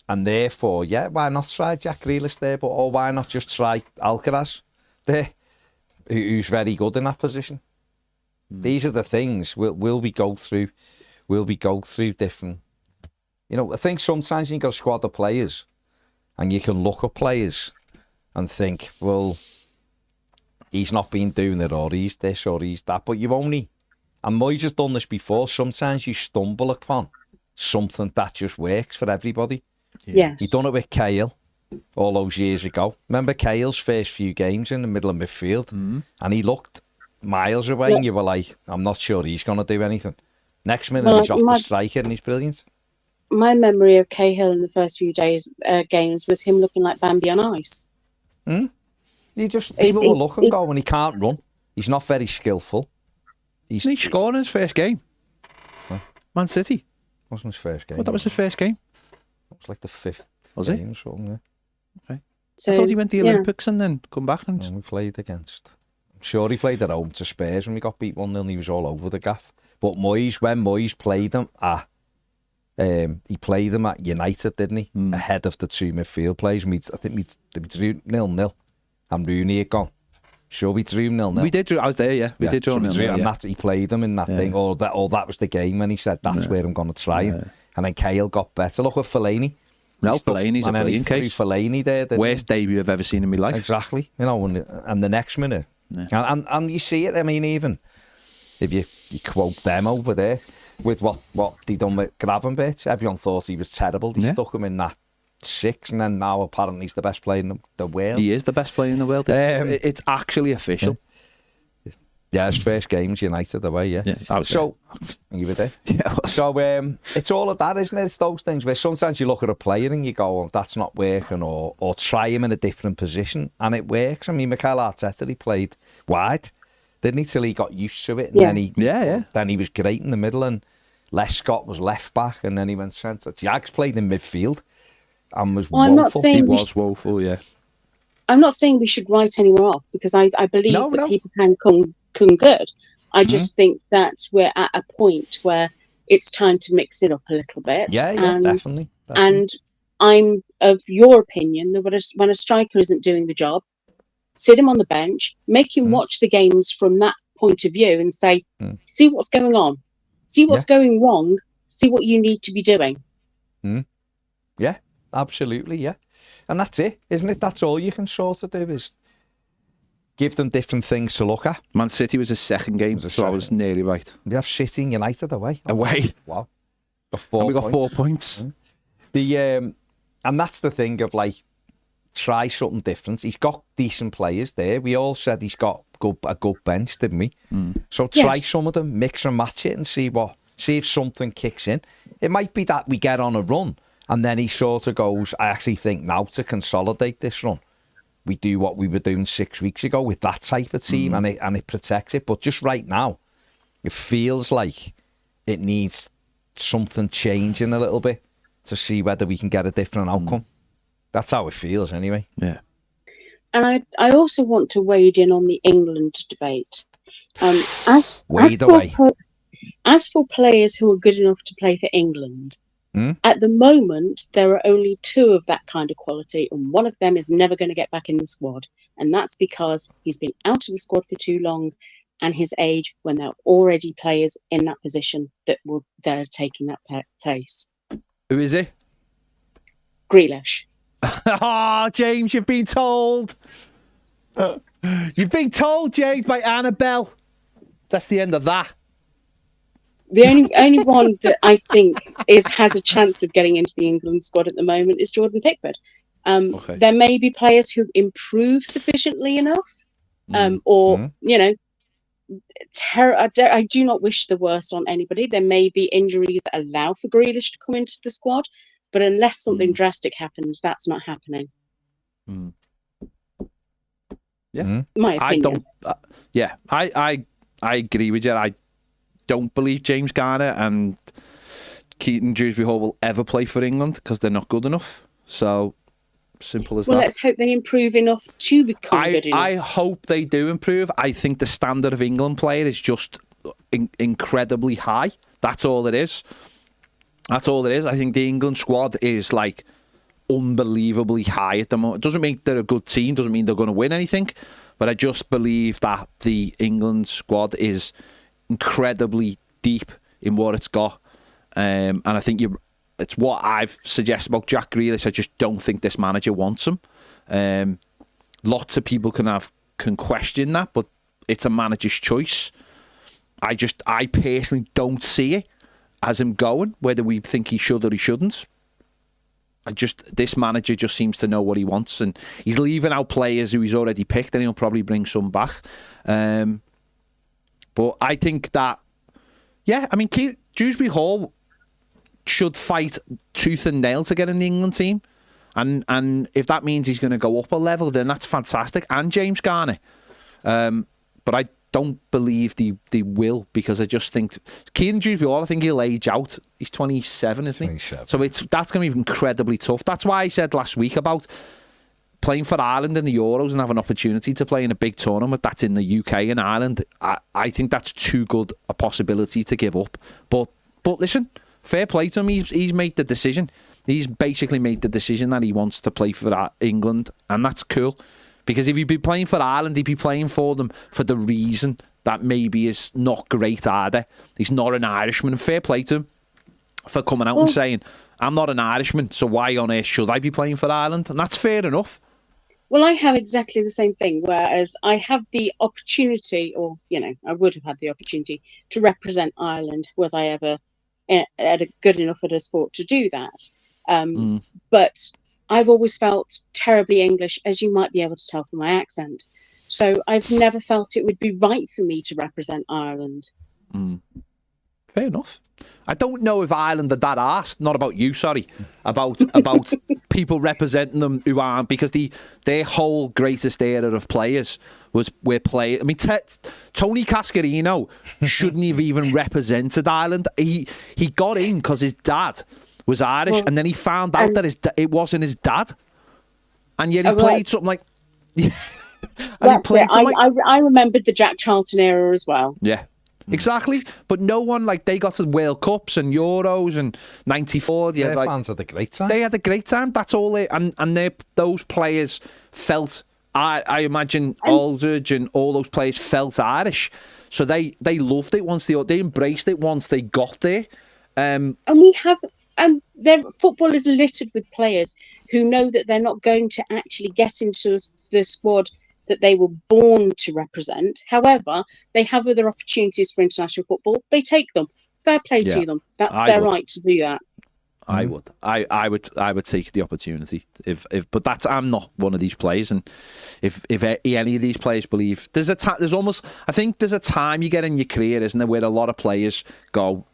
And therefore, why not try Jack Grealish there? Or why not just try Alcaraz there, who's very good in that position? These are the things. Will we go through different... You know, I think sometimes you can got a squad of players and you can look at players and think, well, he's not been doing it, or he's this or he's that. But you've only... And Moyes has done this before. Sometimes you stumble upon something that just works for everybody. Yes. He done it with Cahill all those years ago. Remember Cahill's first few games in the middle of midfield, and he looked miles away, and you were like, I'm not sure he's going to do anything. Next minute, he's off the striker and he's brilliant. My memory of Cahill in the first few games was him looking like Bambi on ice. People will look and go, and he can't run. He's not very skillful. Didn't he score in his first game? Huh? Man City. Wasn't his first game. Well, that was his first game. It was like the 5th was game it? or something, yeah. Okay. So, I thought he went to the Olympics and then come back and... we played against... I'm sure he played at home to Spurs when we got beat 1-0 and he was all over the gaff. But when Moyes played him he played him at United, didn't he? Ahead of the 2 midfield players. I think we drew 0-0 and Rooney had gone. Sure, we drew 0-0. We did drew. I was there, yeah. We did draw 0-0. And that, he played him in that thing. Or that was the game when he said, that's where I'm going to try him. And then Cahill got better. Look at Fellaini. No, Fellaini's a brilliant case. Fellaini there. Worst debut I've ever seen in my life. Exactly. You know, and the next minute. Yeah. And you see it, I mean, even if you quote them over there with what they done with Gravenberch, everyone thought he was terrible. They stuck him in that 6, and then now apparently he's the best player in the world. He is the best player in the world. It's actually official. Yeah, his first game's United away, yeah. So, you were there? Yeah. So, it's all of that, isn't it? It's those things where sometimes you look at a player and you go, oh, that's not working, or try him in a different position, and it works. I mean, Mikel Arteta, he played wide, didn't he, till he got used to it, and then he was great in the middle, and Les Scott was left back, and then he went centre. Jags played in midfield and was woeful. He was woeful, yeah. I'm not saying we should write anyone off, because I believe that people can come good. I just think that we're at a point where it's time to mix it up a little bit. Yeah, definitely. And I'm of your opinion that when a striker isn't doing the job, sit him on the bench, make him watch the games from that point of view and say, see what's going on, see what's going wrong, see what you need to be doing. Yeah, absolutely, yeah. And that's it, isn't it? That's all you can sort of do is give them different things to look at. Man City was his second game, so I was nearly right. We have City and United away. Wow. We got 4 points. And that's the thing of like, try something different. He's got decent players there. We all said he's got a good bench, didn't we? So try some of them, mix and match it and see if something kicks in. It might be that we get on a run and then he sort of goes, I actually think now to consolidate this run, we do what we were doing 6 weeks ago with that type of team, and it protects it. But just right now, it feels like it needs something changing a little bit to see whether we can get a different outcome. That's how it feels anyway. Yeah. And I also want to wade in on the England debate. As for players who are good enough to play for England, at the moment, there are only 2 of that kind of quality, and one of them is never going to get back in the squad. And that's because he's been out of the squad for too long, and his age, when there are already players in that position that are taking that place. Who is he? Grealish. Oh, James, you've been told. You've been told, James, by Annabelle. That's the end of that. The only one that I think has a chance of getting into the England squad at the moment is Jordan Pickford. Okay. There may be players who improve sufficiently enough, or you know, I do not wish the worst on anybody. There may be injuries that allow for Grealish to come into the squad, but unless something drastic happens, that's not happening. Yeah, my opinion. I agree with you. I don't believe James Garner and Keaton Dewsbury Hall will ever play for England because they're not good enough. So simple as that. Well, let's hope they improve enough to become good enough. I hope they do improve. I think the standard of England player is just incredibly high. That's all it is. That's all it is. I think the England squad is like unbelievably high at the moment. It doesn't mean they're a good team, doesn't mean they're going to win anything, but I just believe that the England squad is incredibly deep in what it's got. And I think it's what I've suggested about Jack Grealish. I just don't think this manager wants him. Lots of people can question that, but it's a manager's choice. I personally don't see it as him going, whether we think he should or he shouldn't. This manager just seems to know what he wants, and he's leaving out players who he's already picked, and he'll probably bring some back. But I think that, Dewsbury Hall should fight tooth and nail to get in the England team. And if that means he's going to go up a level, then that's fantastic. And James Garner. But I don't believe they will, because I just think Kieran Dewsbury Hall, I think he'll age out. He's 27, isn't he? 27. So that's going to be incredibly tough. That's why I said last week about playing for Ireland in the Euros and have an opportunity to play in a big tournament that's in the UK and Ireland. I think that's too good a possibility to give up. But listen, fair play to him. He's made the decision. He's basically made the decision that he wants to play for England, and that's cool. Because if he'd be playing for Ireland, he'd be playing for them for the reason that maybe is not great either. He's not an Irishman. Fair play to him for coming out and saying, I'm not an Irishman, so why on earth should I be playing for Ireland? And that's fair enough. Well, I have exactly the same thing, whereas I have the opportunity, or, I would have had the opportunity to represent Ireland. Was I ever good enough at a sport to do that? But I've always felt terribly English, as you might be able to tell from my accent. So I've never felt it would be right for me to represent Ireland. Fair enough. I don't know if Ireland are that arsed, not about you, sorry, about people representing them who aren't, because their whole greatest era of players were playing. I mean, Tony Cascarino shouldn't have even represented Ireland. He got in because his dad was Irish, and then he found out that it wasn't his dad, and yet he played something like. That's it. I remembered the Jack Charlton era as well. Yeah. Exactly, but no one, they got to World Cups and Euros and '94. Their fans had a great time. They had a great time. That's all those players felt. I imagine Aldridge and all those players felt Irish, so they loved it once they embraced it once they got there. And their football is littered with players who know that they're not going to actually get into the squad that they were born to represent. However, they have other opportunities for international football. They take them. Fair play to them. That's their right to do that. I would. I would take the opportunity but I'm not one of these players, and if any of these players believe there's a time you get in your career, isn't there, where a lot of players go,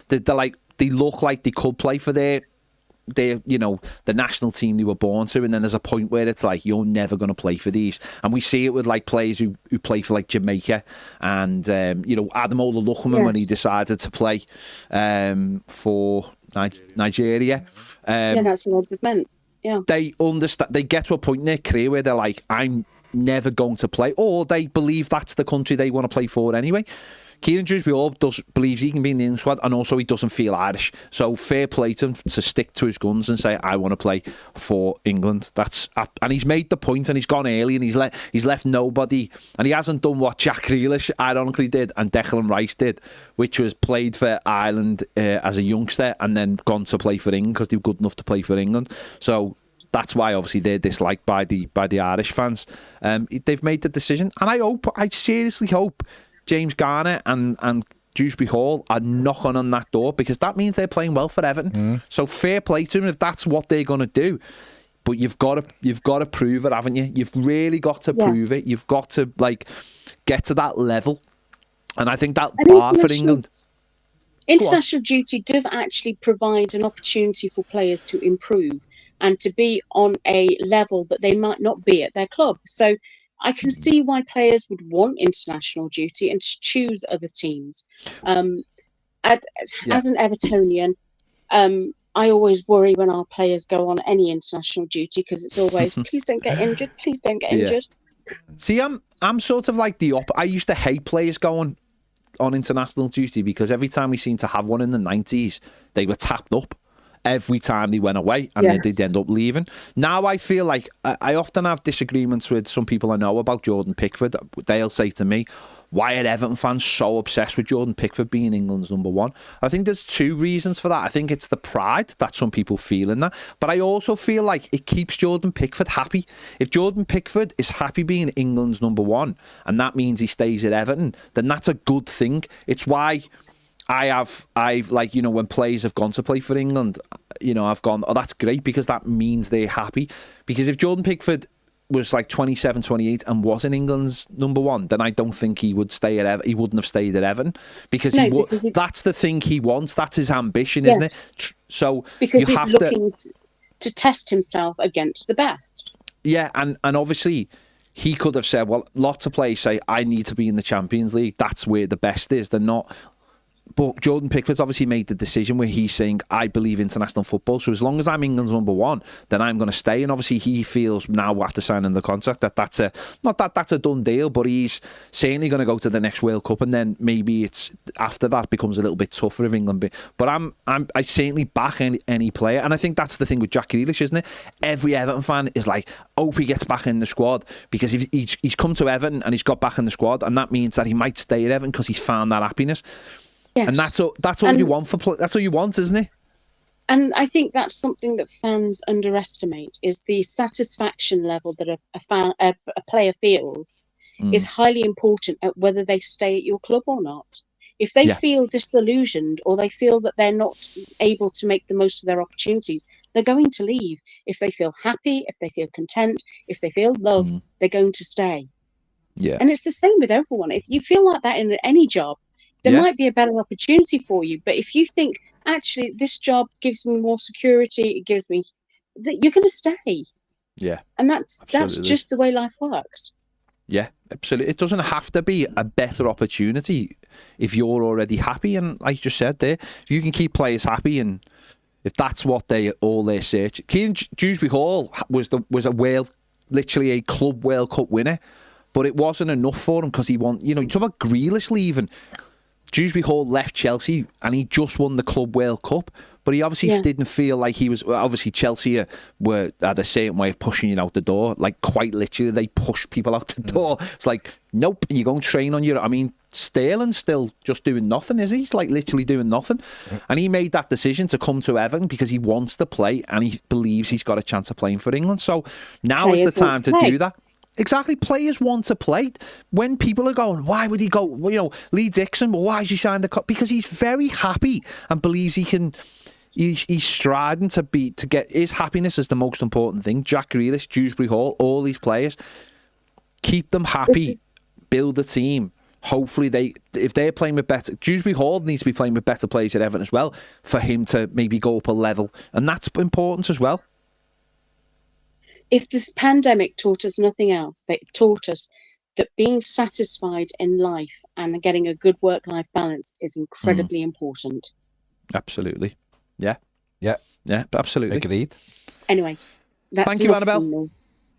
they look like they could play for their the national team they were born to, and then there's a point where it's like, you're never going to play for these. And we see it with players who play for Jamaica and Adam Ololukoman, when he decided to play for Nigeria. That's what I just meant. Yeah, they understand. They get to a point in their career where they're like, I'm never going to play, or they believe that's the country they want to play for anyway. Kieran Dewsbury Hall believes he can be in the England squad, and also he doesn't feel Irish. So fair play to him to stick to his guns and say, I want to play for England. And he's made the point, and he's gone early, and he's left nobody, and he hasn't done what Jack Grealish ironically did and Declan Rice did, which was played for Ireland as a youngster and then gone to play for England because they were good enough to play for England. So that's why obviously they're disliked by the Irish fans. They've made the decision, and I seriously hope James Garner and Dewsbury Hall are knocking on that door, because that means they're playing well for Everton. So fair play to them if that's what they're going to do. But you've got to prove it, haven't you? You've really got to prove it. You've got to get to that level, and I think that bar for England. International duty does actually provide an opportunity for players to improve and to be on a level that they might not be at their club. So I can see why players would want international duty and to choose other teams. As an Evertonian, I always worry when our players go on any international duty, because it's always, please don't get injured, please don't get injured. See, I'm sort of like the I used to hate players going on international duty, because every time we seemed to have one in the 90s, they were tapped up every time they went away, and then they'd end up leaving. Now I feel like I often have disagreements with some people I know about Jordan Pickford. They'll say to me, why are Everton fans so obsessed with Jordan Pickford being England's number one? I think there's two reasons for that. I think it's the pride that some people feel in that, but I also feel like it keeps Jordan Pickford happy. If Jordan Pickford is happy being England's number one, and that means he stays at Everton, then that's a good thing. It's why I've when players have gone to play for England, I've gone, oh, that's great, because that means they're happy. Because if Jordan Pickford was 27, 28 and wasn't England's number one, then I don't think he would stay at Everton. He wouldn't have stayed at Everton, because that's the thing he wants. That's his ambition, isn't it? So because he's looking to test himself against the best. Yeah, and obviously he could have said, well, lots of players say, I need to be in the Champions League. That's where the best is. They're not. But Jordan Pickford's obviously made the decision where he's saying, I believe international football, so as long as I'm England's number one, then I'm going to stay. And obviously he feels now, after signing the contract, that's a done deal, but he's certainly going to go to the next World Cup, and then maybe it's after that becomes a little bit tougher if England. But I certainly back any player, and I think that's the thing with Jack Grealish, isn't it? Every Everton fan is like, hope he gets back in the squad, because if he's come to Everton and he's got back in the squad, and that means that he might stay at Everton because he's found that happiness. Yes. And that's all you want that's all you want, isn't it? And I think that's something that fans underestimate, is the satisfaction level that a player feels is highly important at whether they stay at your club or not. If they feel disillusioned, or they feel that they're not able to make the most of their opportunities, they're going to leave. If they feel happy, if they feel content, if they feel love, they're going to stay. Yeah. And it's the same with everyone. If you feel like that in any job, there might be a better opportunity for you. But if you think, actually, this job gives me more security, it gives me, that you're going to stay. Yeah. And that's just the way life works. Yeah, absolutely. It doesn't have to be a better opportunity if you're already happy. And like you just said there, you can keep players happy, and if that's what they're searching. Kieran Dewsbury Hall was literally a Club World Cup winner, but it wasn't enough for him, because he won. You talk about Grealish leaving. Dewsbury Hall left Chelsea and he just won the Club World Cup, but he obviously didn't feel like he was. Obviously, Chelsea had a certain way of pushing you out the door, like quite literally, they push people out the door. It's like, nope, you go and train on your. I mean, Sterling's still just doing nothing, is he? He's like literally doing nothing, and he made that decision to come to Everton because he wants to play and he believes he's got a chance of playing for England. So now is the time to do that. Exactly, players want to play. When people are going, why would he go? Lee Dixon, well, why is he signed the cup? Because he's very happy and believes he can. He's striding to get his happiness is the most important thing. Jack Grealish, Dewsbury Hall, all these players, keep them happy, build a team. Hopefully, if they're playing with better, Dewsbury Hall needs to be playing with better players at Everton as well for him to maybe go up a level, and that's important as well. If this pandemic taught us nothing else, it taught us that being satisfied in life and getting a good work-life balance is incredibly important. Absolutely. Yeah, absolutely. Agreed. Anyway, that's Thank you, Annabelle.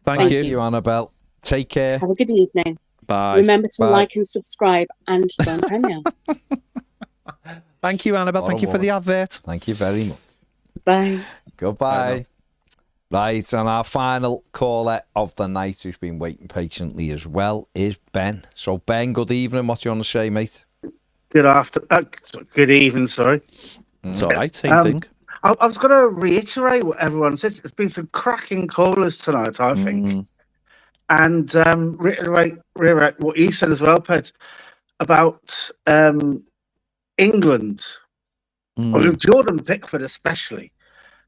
Thank you, Annabelle. Take care. Have a good evening. Bye. Remember to like and subscribe, and don't premiere. Thank you, Annabelle. Thank you for the advert. Thank you very much. Bye. Goodbye. Right, and our final caller of the night, who's been waiting patiently as well, is Ben. So, Ben, good evening. What do you want to say, mate? Good evening, sorry. It's all right, same thing. I was going to reiterate what everyone said. There's been some cracking callers tonight, I think. And reiterate what you said as well, Ped, about England. Well, Jordan Pickford especially,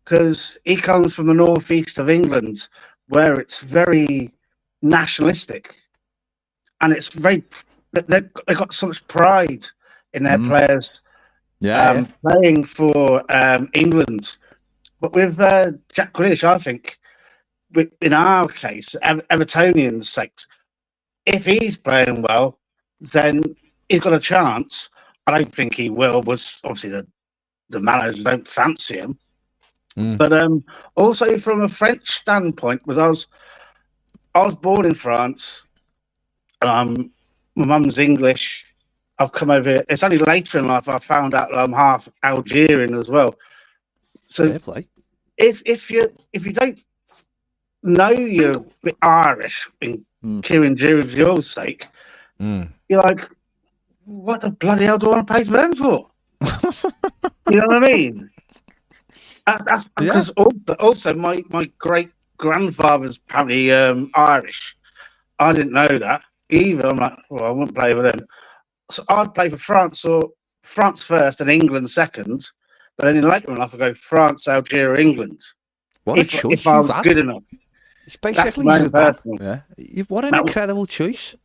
because he comes from the northeast of England, where it's very nationalistic. And it's very... They've got so much pride in their players playing for England. But with Jack Grealish, I think, in our case, Evertonians' sake, if he's playing well, then he's got a chance. I don't think he will, was obviously the managers don't fancy him. But also from a French standpoint, because I was born in France. My mum's English. I've come over here. It's only later in life I found out that I'm half Algerian as well. So Fair play. If you don't know you're a bit Irish, in Kieran Jules' sake, you're like, what the bloody hell do I want to pay for them for? You know what I mean? That's because also my great grandfather's apparently Irish. I didn't know that either. I'm like, well, I wouldn't play with them. So I'd play for France, or France first and England second. But then later in life, I go France, Algeria, England. What a choice if I was you've had. good enough. It's That's basically my Zidane. personal. Yeah. What an incredible choice.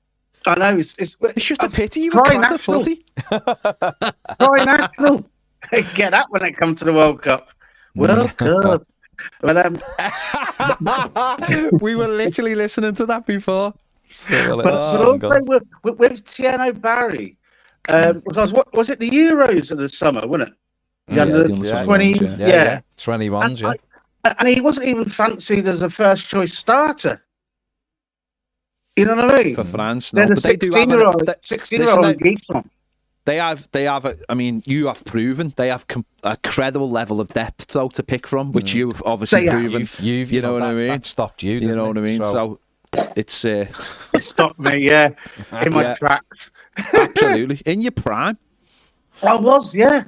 I know. It's It's just a pity you were crack at footy. Tri-national. Get up when it comes to the World Cup. World Cup. But We were literally listening to that before. but also with Tiano Barry, was it the Euros in the summer, wasn't it? Yeah, The the under 20, 21s, yeah. 21s, yeah. And he wasn't even fancied as a first choice starter. You know what I mean? For France, They're no. the But they do have 16-year-old geese on. They have. I mean, you have proven they have a credible level of depth though to pick from, which you've obviously proven. You know what I mean? That stopped you. You know what I mean? So, It's It stopped me, in my tracks. absolutely in your prime. I was, yeah.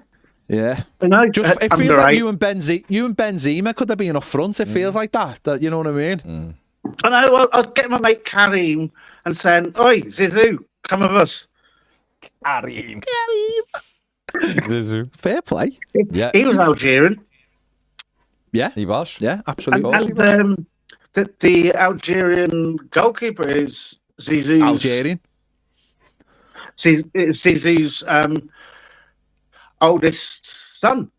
Yeah, I know. it feels like you and Benzema could have been up front. It feels like that. You know what I mean? I know. Well, I'd get my mate Karim and saying, "Oi, Zizou, come with us." Karim. Fair play. Yeah. He was Algerian. Yeah, He was. yeah, absolutely. And the Algerian goalkeeper is Zizou's Algerian. Zizou's oldest son.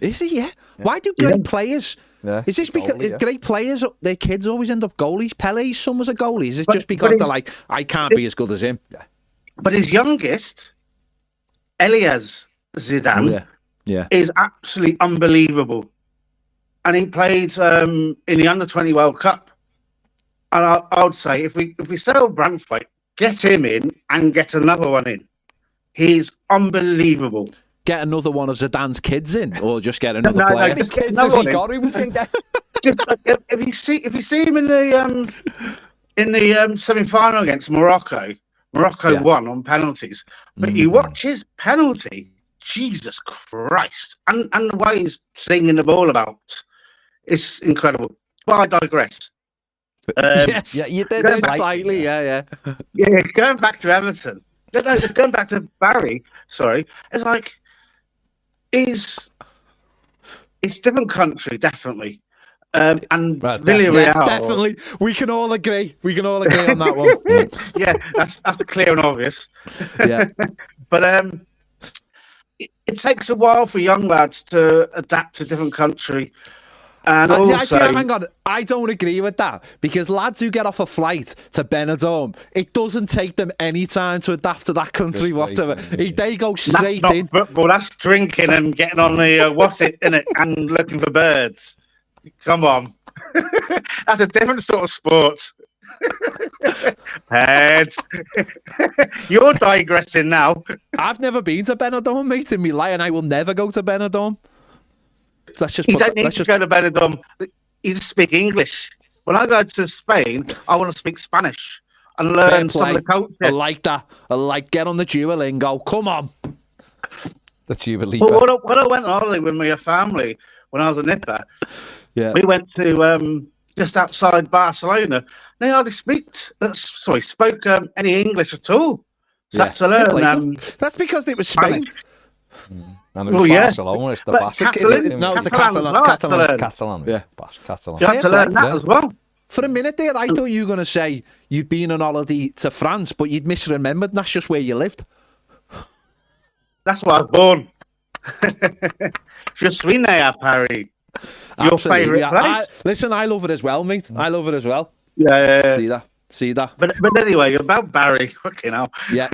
Is he? Yeah. Why do great players? Yeah, Is this because goalie, yeah. great players, their kids always end up goalies? Pele's son was a goalie. Is it just because but they're like, I can't be as good as him? But his youngest, Elias Zidane, is absolutely unbelievable. And he played in the Under-20 World Cup. And I would say, if we sell Braithwaite, get him in and get another one in. He's unbelievable. Get another one of Zidane's kids in, or just get another No, player. just Kids another has he one in. got who we can get? If you see him in the semi-final against Morocco won on penalties, but you watch his penalty, Jesus Christ, and the way he's singing the ball about, it's incredible. But I digress. Yes, Yeah, you did. Going back- slightly. Yeah. Yeah, going back to Everton. No, going back to Barry. Sorry, it's like it's different country, definitely. And Right, Villarreal, Definitely, we can all agree. We can all agree on that one. yeah, that's clear and obvious. Yeah. But it takes a while for young lads to adapt to a different country. And also, Actually, hang on. I don't agree with that, because lads who get off a flight to Benidorm, it doesn't take them any time to adapt to that country whatsoever. They go straight that's in. not football. That's drinking and getting on the what's it in it and looking for birds. Come on, that's a different sort of sport. Heads. You're digressing now. I've never been to Benidorm, mate, in my life, and I will never go to Benidorm. So let's just You put don't need to go to Benidorm. You just speak English. When I go to Spain, I want to speak Spanish and learn some of the culture. I like that. I like get on the Duolingo. Come on. The Tuba But when I went on holiday with my family, when I was a nipper. Yeah. We went to just outside Barcelona. They hardly spoke any English at all. So Yeah. had to learn. That's because it was Spain. And it was Barcelona, it's the But Basque. Catalan- No, the Catalan as Catalans. well, Catalan. Yeah. Basque, Catalan. You had to learn that Yeah. as well. For a minute there, I thought you were going to say you'd been on holiday to France, but you'd misremembered. That's just where you lived. That's where I was born. Je suis né à Paris. Your Absolutely. favourite place? Listen, I love it as well, mate. I love it as well. Yeah. See that? But anyway, about Barry, fucking hell. Yeah.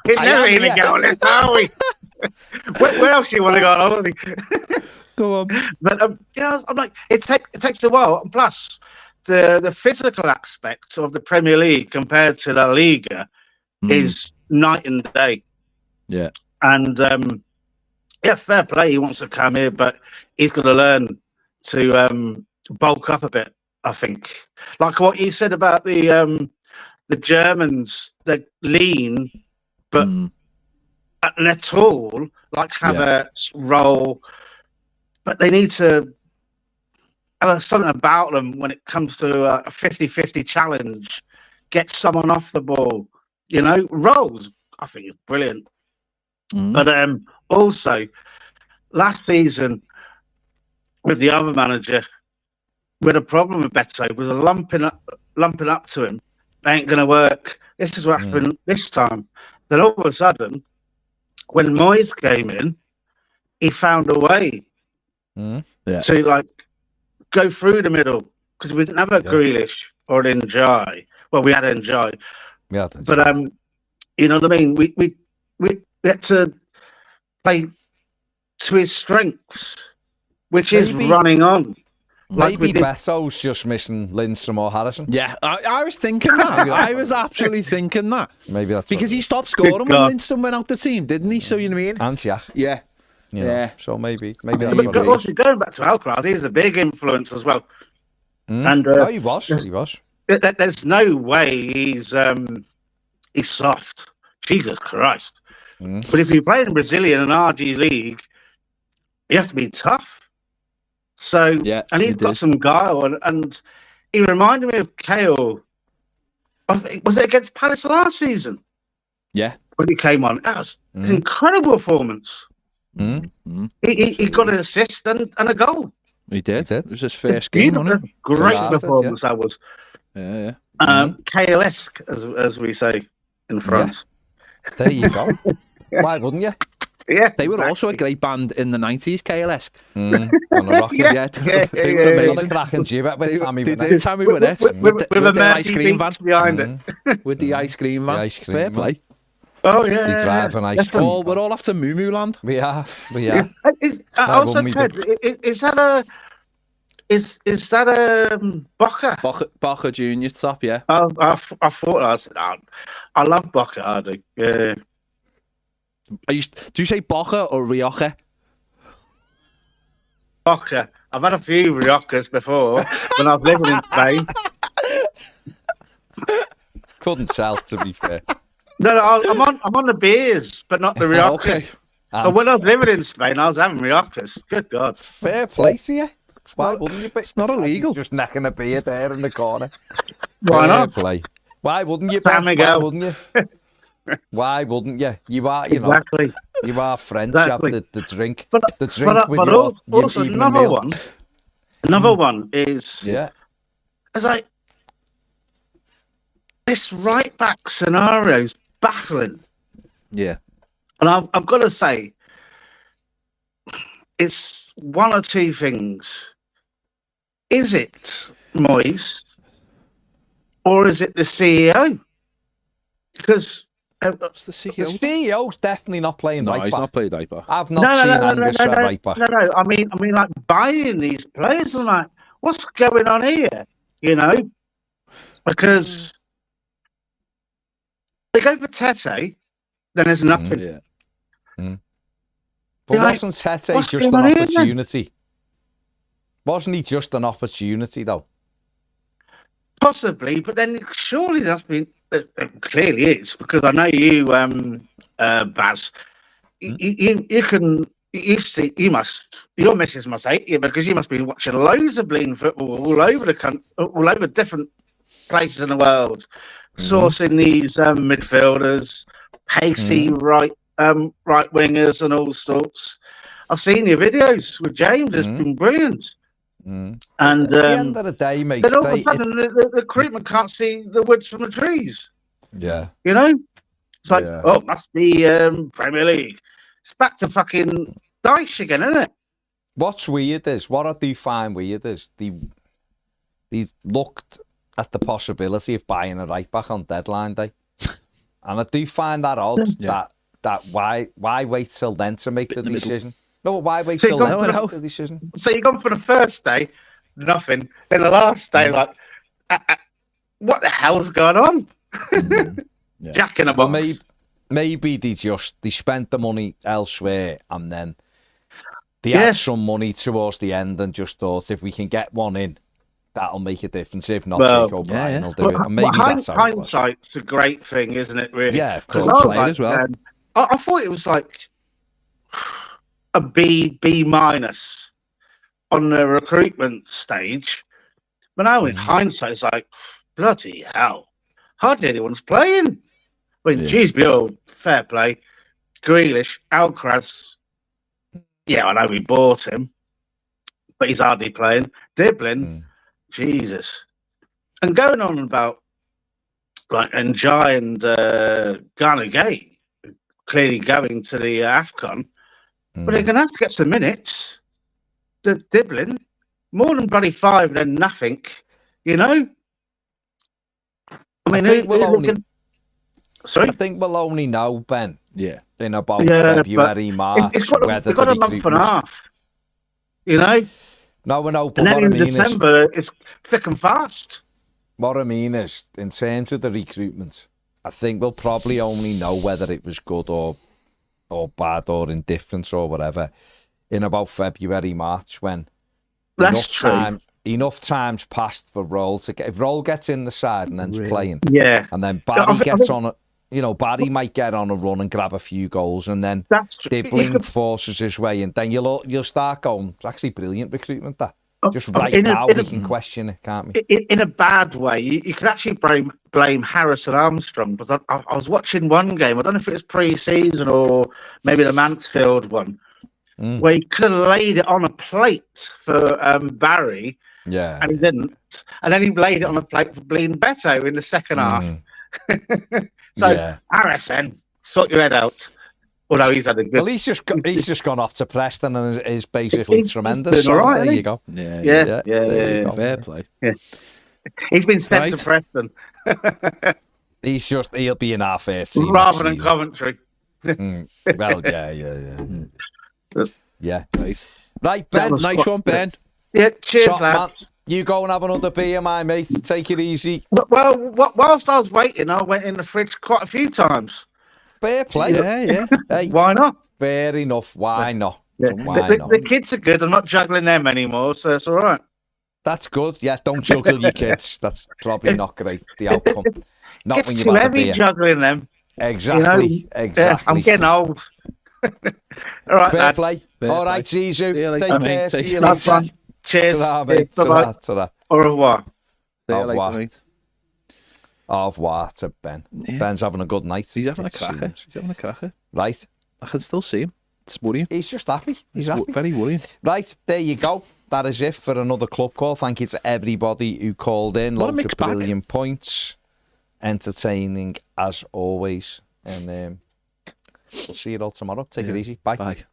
He's never even going there, are we? Where else do you want to go on holiday? Go on. But I'm like, it takes a while. And plus, the physical aspect of the Premier League compared to La Liga is night and day. Yeah. And fair play. He wants to come here, but he's got to learn to bulk up a bit. I think, like what you said about the Germans, they're lean, but and they're tall, like Havertz, Roll, but they need to have something about them when it comes to a 50-50 challenge. Get someone off the ball, Roll's, I think, is brilliant. But also last season with the other manager, we had a problem with Beto. Was a lumping up to him. They ain't gonna work. This is what happened this time. Then all of a sudden, when Moyes came in, he found a way to go through the middle because we didn't have a Grealish or an Njai. Well, we had an Njai. Yeah, but you know what I mean. We had to play to his strengths, which is running on. Maybe Beto's just missing Lindstrom or Harrison. Yeah, I was thinking that. I was actually thinking that. Maybe that's because he stopped scoring when Lindstrom went out the team, didn't he? So you know what I mean? And Jack. Yeah. Yeah. So maybe that's but what it is. also going back to Alcaraz, he's a big influence as well. And he was. There's no way he's soft. Jesus Christ! But if you play in Brazilian and RG league, you have to be tough. So and he's got some guile, and he reminded me of Kale. Was it against Palace last season? Yeah, when he came on, that was an incredible performance. He got an assist and a goal. He did. It was his first game. Great performance. That was. Yeah. Kale-esque, as we say in France. Yeah. There you go. Why wouldn't you? Yeah, they were also a great band in the 90s, KLS. On a rocket. They were amazing. Not a cracking duet with Tammy Wynette. Tammy Wynette. With the ice cream van. Behind it. With the ice cream van. Fair play. Oh, yeah. They drive an ice cream van. We're all off to Moo Moo Land. We are. I also said, is that a... Is that Boca Junior's top? Yeah. I thought I love Boca. I do. Yeah. Do you say Boca or Rioja? Boca. I've had a few Riocas before when I was living in Spain. Couldn't tell, to be fair. No, I'm on the beers, but not the Rioja. Okay. But when I was living in Spain, I was having Riocas. Good God. Fair play to you. Why wouldn't you? It's not illegal. Just necking a beer there in the corner. Why not? Play. Why wouldn't you? Why wouldn't you? Why wouldn't you? You are, exactly. You are French. Exactly. You have the drink. But with your also evening meal. Another one is it's like this right back scenario is baffling. Yeah, and I've got to say, it's one or two things. Is it Moyes or is it the CEO? Because the CEO's definitely not playing right back. He's not playing right back. I've not seen Angus at right back. No. I mean, like buying these players. I'm like, what's going on here? You know, because they go for Tete, then there's nothing. But wasn't Tete just an opportunity? Wasn't he just an opportunity, though? Possibly, but then surely that's been... It clearly is, because I know you, Baz, you can your missus must hate you because you must be watching loads of bleeding football all over all over different places in the world, sourcing these midfielders, pacey right wingers and all sorts. I've seen your videos with James; it's been brilliant. And at the end of the day, mate, then all of a sudden the recruitment can't see the woods from the trees. Yeah, you know, it's like must be Premier League. It's back to fucking Dyche again, isn't it? What's weird is, what I do find weird is they looked at the possibility of buying a right back on deadline day. And I do find that odd, that why wait till then to make the decision? No, why wait till then to make the decision? So you've gone for the first day, nothing. Then the last day, like, what the hell's going on? Jack in a box. Well, maybe they spent the money elsewhere and then they had some money towards the end and just thought, if we can get one in, that'll make a difference. If not, Jake O'Brien will do it. And maybe that's how it was. Hindsight's a great thing, isn't it, really? Yeah, of course. Played as well. I thought it was like a B minus on the recruitment stage. But now in hindsight, it's like, bloody hell. Hardly anyone's playing. I mean, geez, fair play. Grealish, Alcaraz. Yeah, I know we bought him, but he's hardly playing. Diblin, Jesus. And going on about like Njai and Ghana Gay clearly going to the AFCON, but they're going to have to get some minutes. The Diblin, more than bloody 5 than nothing, you know? I think we'll only know, Ben, in about February, March, whether got a month and a half, you know? No, we know, but and then what I mean December, it's thick and fast. What I mean is, in terms of the recruitment, I think we'll probably only know whether it was good or bad or indifferent or whatever in about February, March, when enough time's passed for Roll to get. If Roll gets in the side and then's playing, and then Barry gets on a, Barry might get on a run and grab a few goals, and then Dibbling forces his way, and then you'll start going. It's actually brilliant recruitment. That just now we can question it, can't we? In a bad way, you could actually blame Harrison Armstrong. But I was watching one game. I don't know if it was pre-season or maybe the Mansfield one, where he could have laid it on a plate for Barry. Yeah, and he didn't. And then he laid it on a plate for Blean Beto in the second half. So, Harrison, sort your head out. Although he's had a good... Well, he's just gone off to Preston and is basically tremendous. So right, there you go. Yeah. Fair play. Yeah. He's been sent to Preston. He'll be in our first team. Rather than Coventry. Well, yeah. Right, Ben. Nice one, Ben. Yeah, cheers, lad. Man. You go and have another beer, my mate. Take it easy. Well, whilst I was waiting, I went in the fridge quite a few times. Fair play. Yeah. Hey, why not? Fair enough. Why not? Yeah. The kids are good. I'm not juggling them anymore, so it's all right. That's good. Yeah, don't juggle your kids. That's probably not great, the outcome. Not it's when too you've had a heavy beer. Juggling them. Exactly. Exactly. I'm getting old. All right, fair lads. play. All right, Zizou. Take care. See you later. Cheers. Ta-ra, mate. Bye-bye. Ta-ra. Au revoir. See you Au later, revoir. mate. Au revoir to Ben. Yeah. Ben's having a good night. He's having a It cracker. seems. Right. I can still see him. It's worrying. He's just happy. He's happy. Very worrying. Right, there you go. That is it for another club call. Thank you to everybody who called in. What a Loads of mixed bag. brilliant points. Entertaining as always. And we'll see you all tomorrow. Take it easy. Bye. Bye.